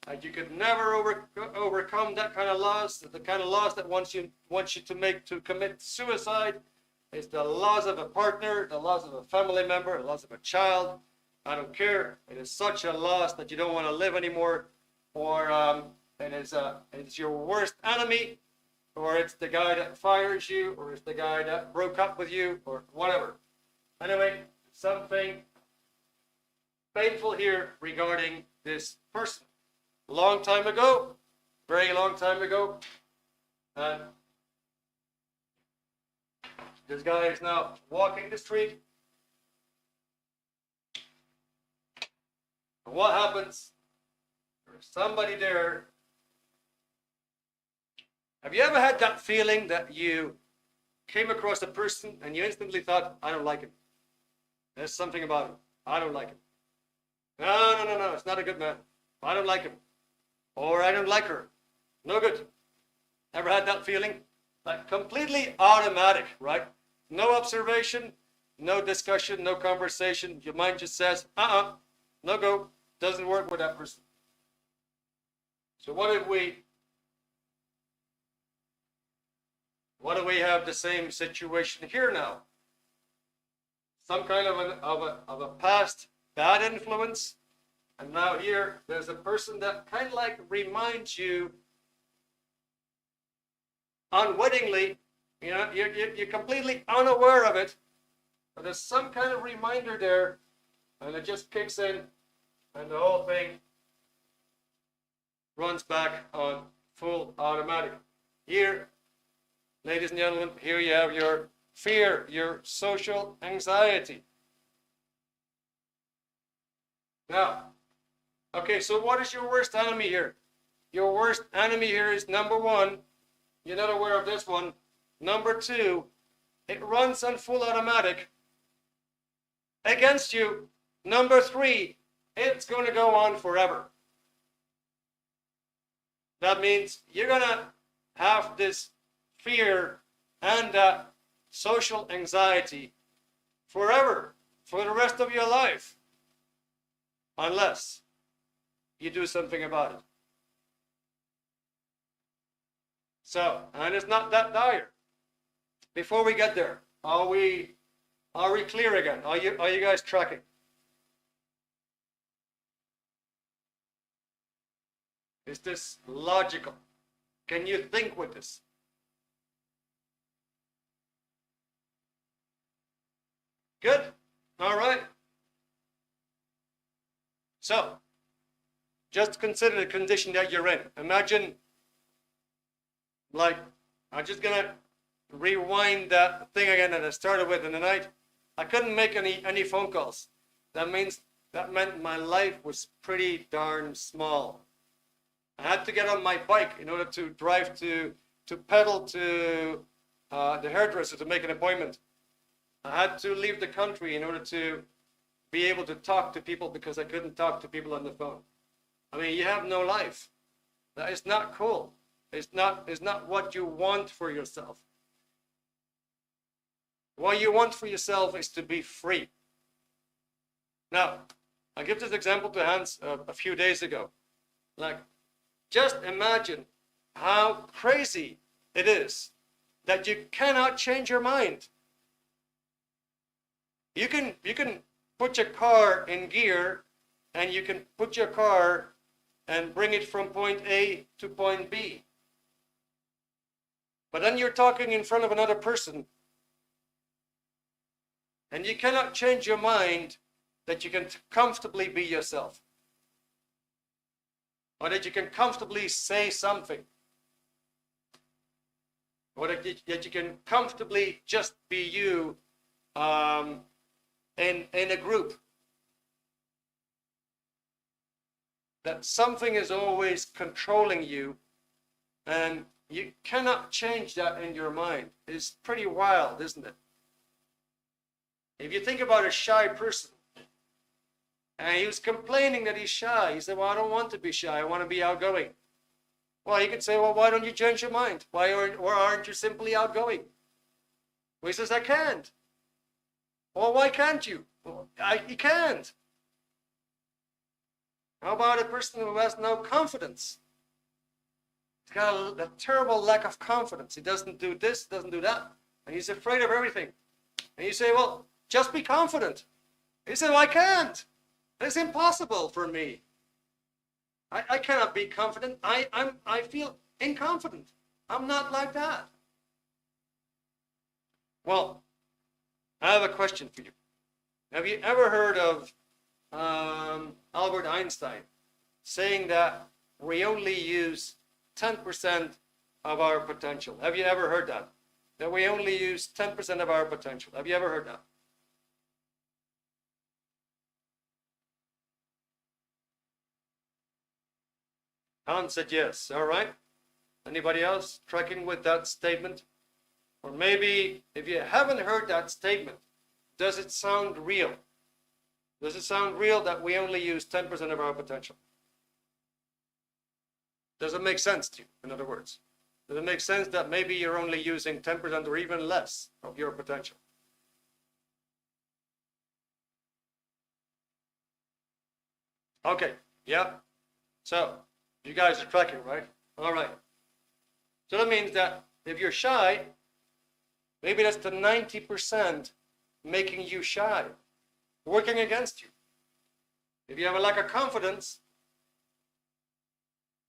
And you could never overcome that kind of loss. The kind of loss that wants you to commit suicide is the loss of a partner, the loss of a family member, the loss of a child, I don't care. It is such a loss that you don't want to live anymore, or it's your worst enemy, or it's the guy that fires you, or it's the guy that broke up with you, or whatever. Anyway, something painful here regarding this person. Long time ago, very long time ago, and this guy is now walking the street. And what happens? There's somebody there. Have you ever had that feeling that you came across a person and you instantly thought, I don't like him. There's something about him. I don't like him. No, it's not a good man. I don't like him. Or I don't like her. No good. Ever had that feeling? Like completely automatic, right? No observation, no discussion, no conversation. Your mind just says, no go. Doesn't work with that person. So what if we have the same situation here now? Some kind of a past bad influence, and now here there's a person that kind of like reminds you unwittingly, you know, you're completely unaware of it, but there's some kind of reminder there, and it just kicks in, and the whole thing runs back on full automatic. Here, ladies and gentlemen, here you have your fear, your social anxiety. Now, okay, so what is your worst enemy here? Your worst enemy here is number one, you're not aware of this one. Number two, it runs on full automatic against you. Number three, it's going to go on forever. That means you're going to have this fear and social anxiety forever, for the rest of your life, unless you do something about it. So, and it's not that dire. Before we get there, are we clear again? Are you guys tracking? Is this logical? Can you think with this? Good. All right. So, just consider the condition that you're in. Imagine, like, I'm just gonna rewind that thing again that I started with in the night. I couldn't make any phone calls. That meant my life was pretty darn small. I had to get on my bike in order to drive to pedal to the hairdresser to make an appointment. I had to leave the country in order to be able to talk to people because I couldn't talk to people on the phone. I mean, you have no life. That is not cool. It's not what you want for yourself. What you want for yourself is to be free. Now, I give this example to Hans a few days ago. Like, just imagine how crazy it is that you cannot change your mind. You can put your car in gear, and you can put your car and bring it from point A to point B. But then you're talking in front of another person, and you cannot change your mind that you can comfortably be yourself, or that you can comfortably say something, or that you can comfortably just be you in a group. That something is always controlling you, and you cannot change that in your mind. It's pretty wild, isn't it? If you think about a shy person, and he was complaining that he's shy. He said, well, I don't want to be shy. I want to be outgoing. Well, you could say, well, why don't you change your mind? Why aren't you simply outgoing? Well, he says, I can't. Well, why can't you? Well, you can't. How about a person who has no confidence? He's got a terrible lack of confidence. He doesn't do this, doesn't do that. And he's afraid of everything. And you say, well, just be confident. He said, well, I can't. It's impossible for me. I cannot be confident. I feel inconfident. I'm not like that. Well, I have a question for you. Have you ever heard of Albert Einstein saying that we only use 10% of our potential? Have you ever heard that? That we only use 10% of our potential. Have you ever heard that? Hans said yes. All right. Anybody else tracking with that statement? Or maybe if you haven't heard that statement, does it sound real? Does it sound real that we only use 10% of our potential? Does it make sense to you, in other words? Does it make sense that maybe you're only using 10% or even less of your potential? Okay, yeah. So, you guys are tracking, right? All right. So that means that if you're shy, maybe that's the 90% making you shy, working against you. If you have a lack of confidence,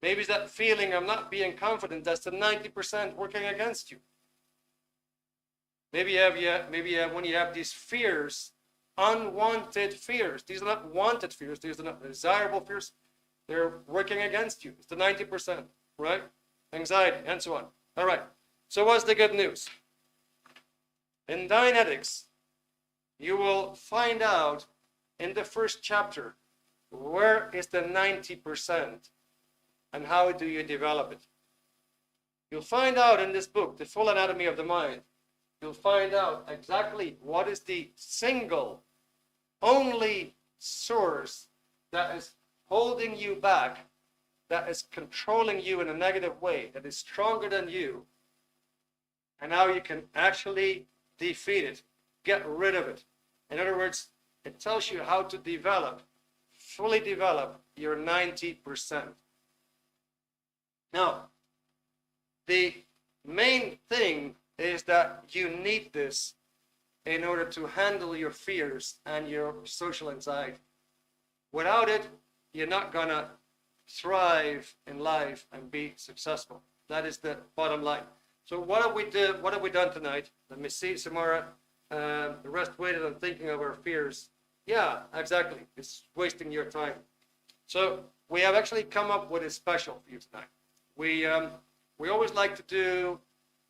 maybe it's that feeling of not being confident, that's the 90% working against you. Maybe when you have these fears, unwanted fears, these are not wanted fears, these are not desirable fears, they're working against you. It's the 90%, right? Anxiety, and so on. All right. So what's the good news? In Dianetics, you will find out in the first chapter where is the 90% and how do you develop it. You'll find out in this book, The Full Anatomy of the Mind, you'll find out exactly what is the single, only source that is holding you back, that is controlling you in a negative way, that is stronger than you, and how you can actually defeat it, get rid of it. In other words, it tells you how to develop, fully develop your 90%. Now, the main thing is that you need this in order to handle your fears and your social anxiety. Without it, you're not gonna thrive in life and be successful. That is the bottom line. So what have we done tonight? Let me see, Samara. The rest waited on thinking of our fears. Yeah, exactly. It's wasting your time. So we have actually come up with a special for you tonight. We always like to do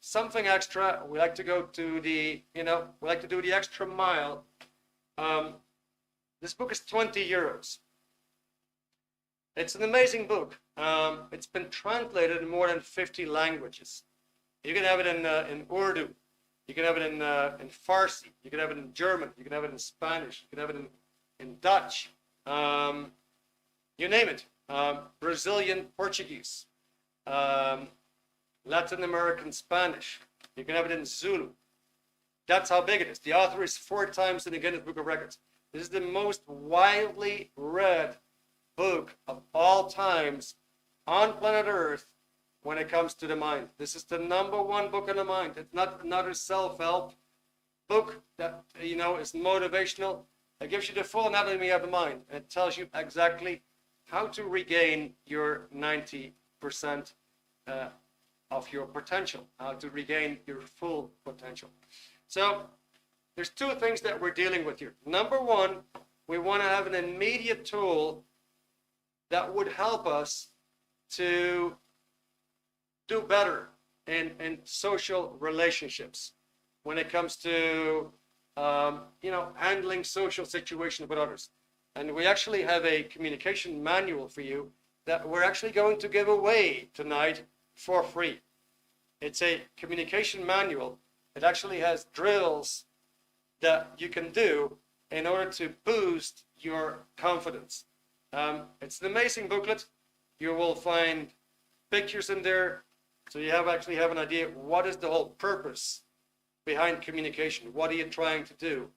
something extra. We like to go to the, we like to do the extra mile. This book is 20 euros. It's an amazing book. It's been translated in more than 50 languages. You can have it in Urdu. You can have it in Farsi. You can have it in German. You can have it in Spanish. You can have it in Dutch. You name it. Brazilian Portuguese. Latin American Spanish. You can have it in Zulu. That's how big it is. The author is 4 times in the Guinness Book of Records. This is the most widely read book of all times on planet Earth when it comes to the mind. This is the #1 book on the mind. It's not another self-help book that, is motivational. It gives you the full anatomy of the mind. And it tells you exactly how to regain your 90% of your potential, how to regain your full potential. So there's 2 things that we're dealing with here. #1, we want to have an immediate tool that would help us to do better in social relationships when it comes to handling social situations with others. And we actually have a communication manual for you that we're actually going to give away tonight for free. It's a communication manual. It actually has drills that you can do in order to boost your confidence. It's an amazing booklet. You will find pictures in there, so you actually have an idea what is the whole purpose behind communication. What are you trying to do?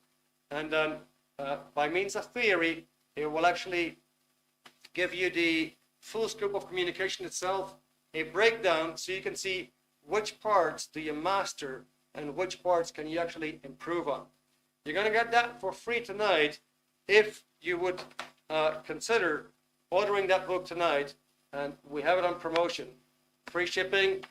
And then by means of theory, it will actually give you the full scope of communication itself, a breakdown, so you can see which parts do you master and which parts can you actually improve on. You're going to get that for free tonight if you would consider ordering that book tonight, and we have it on promotion. Free shipping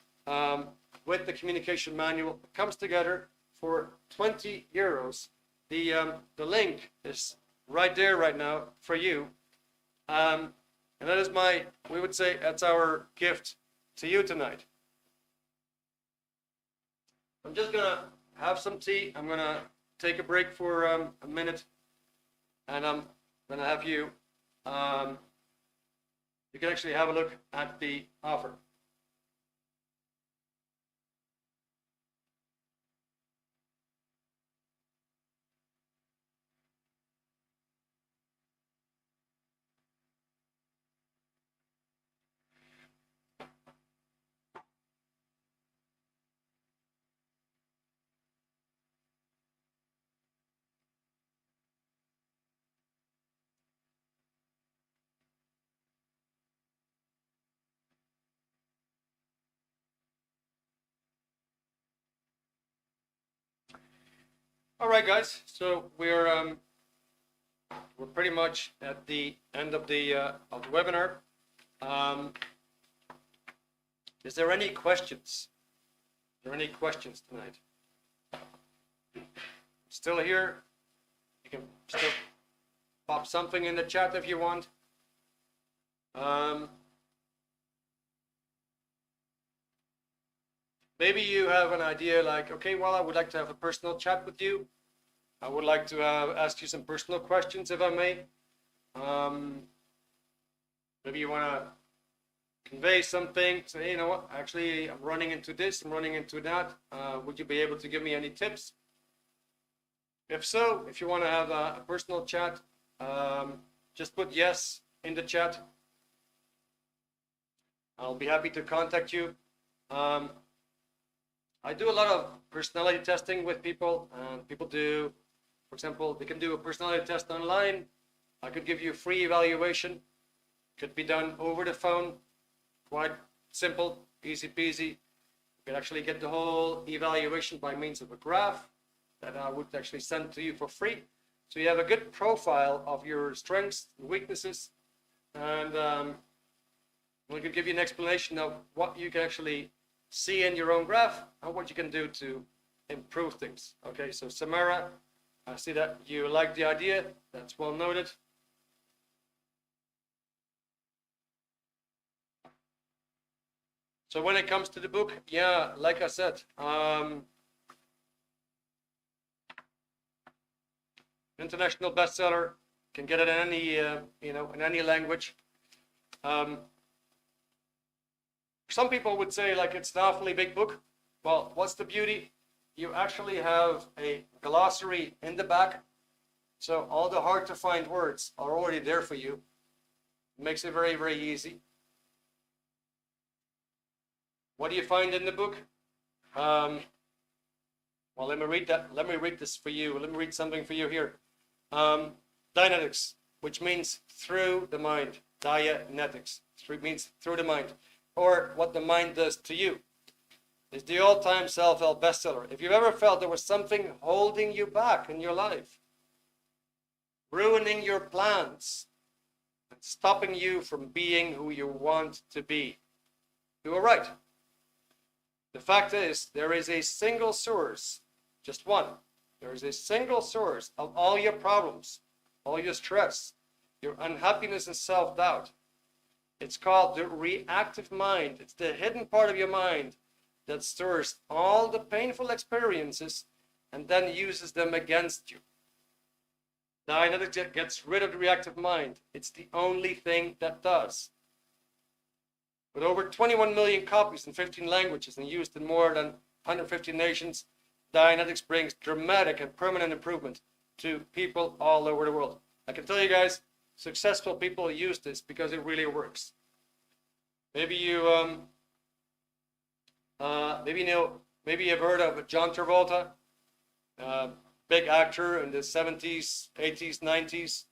with the communication manual. It comes together for 20 euros. The link is right there right now for you. And that is we would say that's our gift to you tonight. I'm just going to have some tea. I'm going to take a break for a minute. And I'm going to have you, you can actually have a look at the offer. All right, guys. So we're pretty much at the end of the webinar. Is there any questions? Are there any questions tonight? Still here? You can still pop something in the chat if you want. Maybe you have an idea like, okay, well, I would like to have a personal chat with you. I would like to ask you some personal questions, if I may. Maybe you want to convey something, say, hey, you know what, actually, I'm running into this, I'm running into that. Would you be able to give me any tips? If so, if you want to have a personal chat, just put yes in the chat. I'll be happy to contact you. I do a lot of personality testing with people, and people do, for example, they can do a personality test online. I could give you a free evaluation. Could be done over the phone, quite simple, easy peasy. You can actually get the whole evaluation by means of a graph that I would actually send to you for free. So you have a good profile of your strengths and weaknesses, and we could give you an explanation of what you can actually see in your own graph and what you can do to improve things. Okay, so Samara, I see that you like the idea. That's well noted. So when it comes to the book, yeah, like I said, international bestseller, can get it in any, in any language. Some people would say like it's an awfully big book. Well, what's the beauty? You actually have a glossary in the back. So all the hard to find words are already there for you. It makes it very, very easy. What do you find in the book? Well, let me read that. Let me read this for you. Let me read something for you here. Dianetics, which means through the mind. Dianetics means through the mind, or what the mind does to you. Is the all-time self-help bestseller. If you've ever felt there was something holding you back in your life, ruining your plans, and stopping you from being who you want to be, you are right. The fact is, there is a single source, just one. There is a single source of all your problems, all your stress, your unhappiness and self-doubt. It's called the reactive mind. It's the hidden part of your mind that stores all the painful experiences and then uses them against you. Dianetics gets rid of the reactive mind. It's the only thing that does. With over 21 million copies in 15 languages and used in more than 150 nations, Dianetics brings dramatic and permanent improvement to people all over the world. I can tell you guys, successful people use this because it really works. Maybe you, maybe you've heard of John Travolta, big actor in the 70s, 80s, 90s.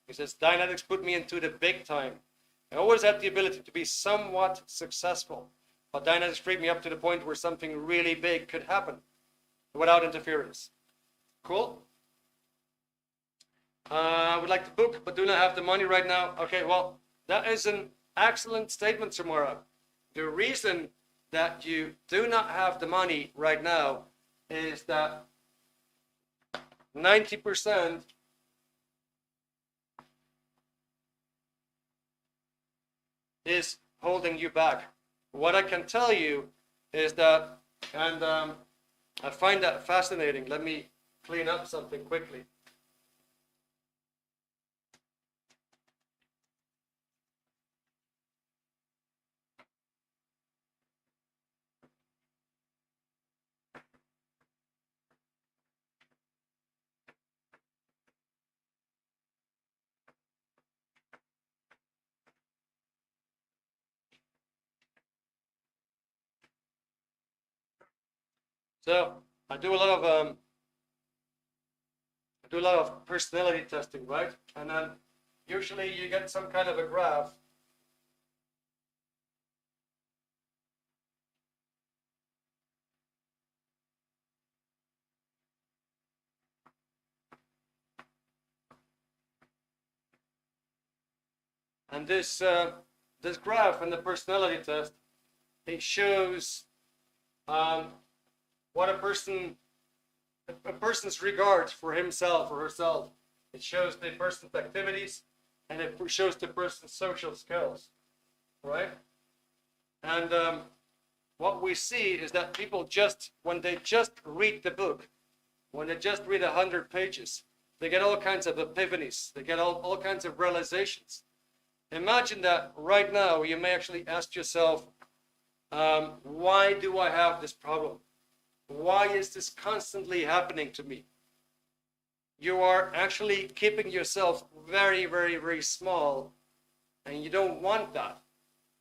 He says, Dianetics put me into the big time. I always had the ability to be somewhat successful, but Dianetics freed me up to the point where something really big could happen without interference. Cool? I would like to book, but do not have the money right now. Okay, well, that is an excellent statement, Samara. The reason that you do not have the money right now is that 90% is holding you back. What I can tell you is that, and I find that fascinating. Let me clean up something quickly. So I do a lot of personality testing, right? And then usually you get some kind of a graph. And this graph in the personality test, it shows what a person's regard for himself or herself. It shows the person's activities, and it shows the person's social skills, right? And what we see is that people when they just read the book, when they just read 100 pages, they get all kinds of epiphanies. They get all kinds of realizations. Imagine that right now you may actually ask yourself, why do I have this problem? Why is this constantly happening to me? You are actually keeping yourself very, very, very small, and you don't want that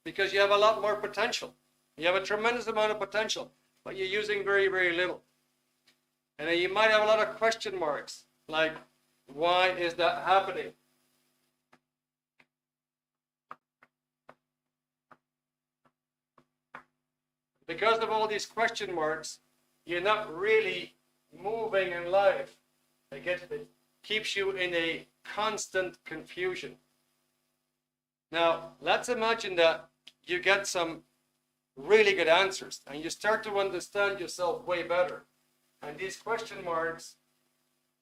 because you have a lot more potential. You have a tremendous amount of potential, but you're using very, very little. And then you might have a lot of question marks, like, why is that happening? Because of all these question marks, you're not really moving in life. It keeps you in a constant confusion. Now, let's imagine that you get some really good answers and you start to understand yourself way better. And these question marks,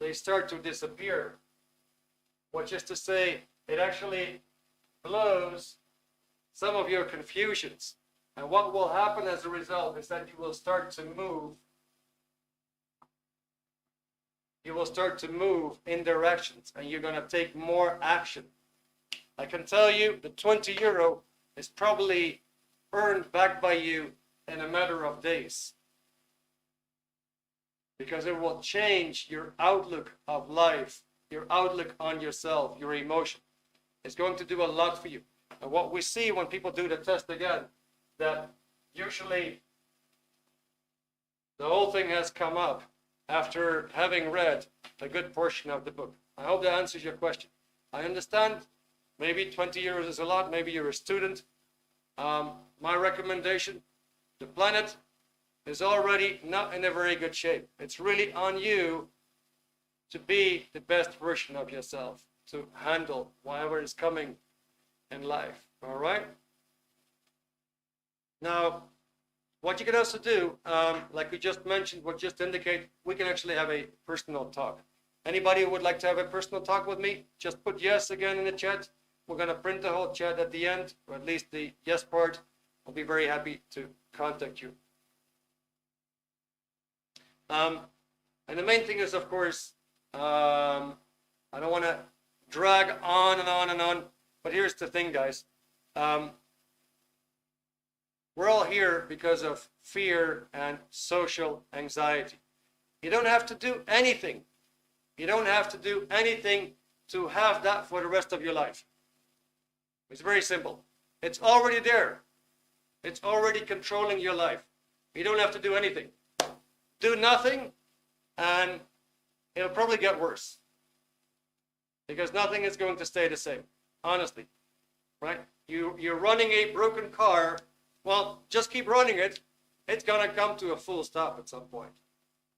they start to disappear. Which is to say, it actually blows some of your confusions. And what will happen as a result is that you will start to move. You will start to move in directions, and you're going to take more action. I can tell you the 20 euro is probably earned back by you in a matter of days. Because it will change your outlook of life, your outlook on yourself, your emotion. It's going to do a lot for you. And what we see when people do the test again, that usually the whole thing has come up after having read a good portion of the book. I hope that answers your question. I understand maybe 20 euros is a lot, maybe you're a student. My recommendation, the planet is already not in a very good shape. It's really on you to be the best version of yourself, to handle whatever is coming in life, all right? Now, what you can also do, like we just mentioned, we'll just indicate, we can actually have a personal talk. Anybody who would like to have a personal talk with me, just put yes again in the chat. We're going to print the whole chat at the end, or at least the yes part. I'll be very happy to contact you. And the main thing is, of course, I don't want to drag on and on and on, but here's the thing, guys. We're all here because of fear and social anxiety. You don't have to do anything. You don't have to do anything to have that for the rest of your life. It's very simple. It's already there. It's already controlling your life. You don't have to do anything. Do nothing, and it'll probably get worse. Because nothing is going to stay the same, honestly. Right? You're running a broken car. Well, just keep running it. It's going to come to a full stop at some point.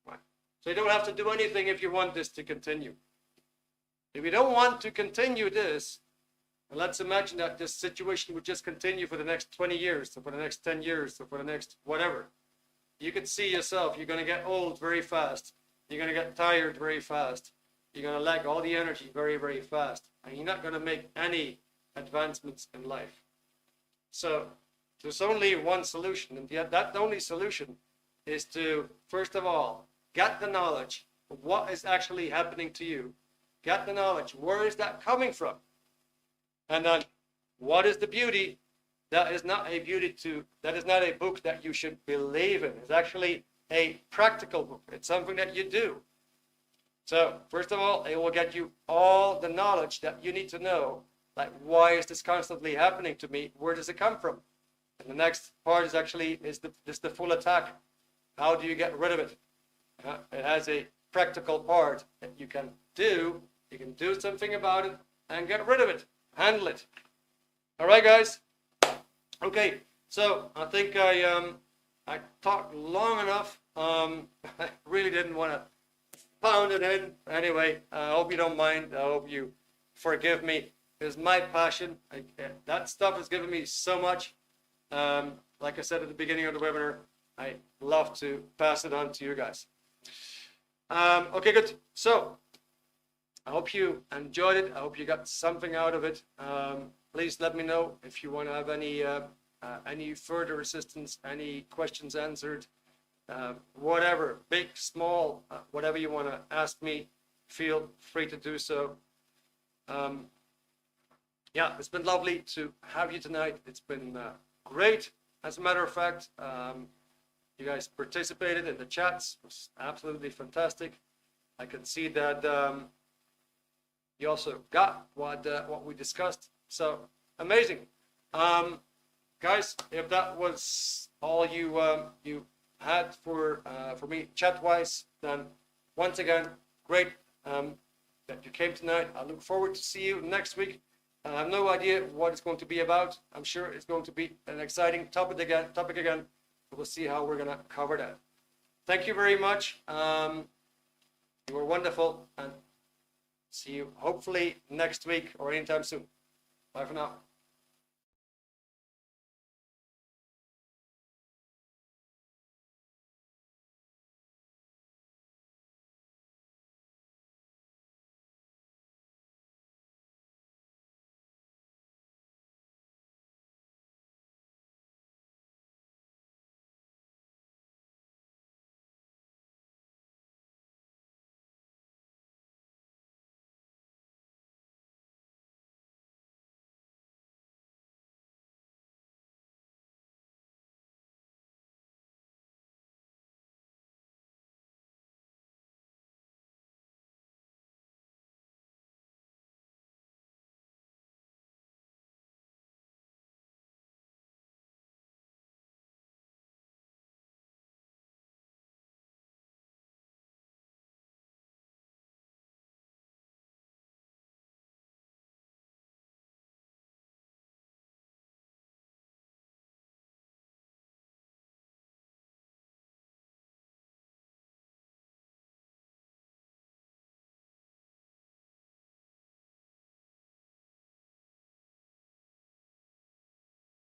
Right? So you don't have to do anything if you want this to continue. If you don't want to continue this, and let's imagine that this situation would just continue for the next 20 years, or for the next 10 years, or for the next whatever. You could see yourself, you're going to get old very fast. You're going to get tired very fast. You're going to lack all the energy very, very fast. And you're not going to make any advancements in life. So there's only one solution. And that only solution is to, first of all, get the knowledge of what is actually happening to you. Get the knowledge. Where is that coming from? And then, what is the beauty? That is not a book that you should believe in. It's actually a practical book. It's something that you do. So, first of all, it will get you all the knowledge that you need to know. Like, why is this constantly happening to me? Where does it come from? And the next part is actually the full attack. How do you get rid of it? It has a practical part that you can do. You can do something about it and get rid of it. Handle it. All right, guys. Okay, so I think I talked long enough. I really didn't want to pound it in. Anyway, I hope you don't mind. I hope you forgive me. It's my passion. That stuff has given me so much. Like I said at the beginning of the webinar, I love to pass it on to you guys. Okay, good. So I hope you enjoyed it. I hope you got something out of it. Please let me know if you want to have any further assistance, any questions answered, whatever, big, small, whatever you want to ask me, feel free to do so. Yeah, it's been lovely to have you tonight. It's been great. As a matter of fact, you guys participated in the chats. It was absolutely fantastic. I can see that you also got what we discussed. So amazing. Guys, if that was all you had for me chat-wise, then once again, great that you came tonight. I look forward to see you next week. I have no idea what it's going to be about. I'm sure it's going to be an exciting topic again. We'll see how we're going to cover that. Thank you very much. You were wonderful, and see you hopefully next week or anytime soon. Bye for now.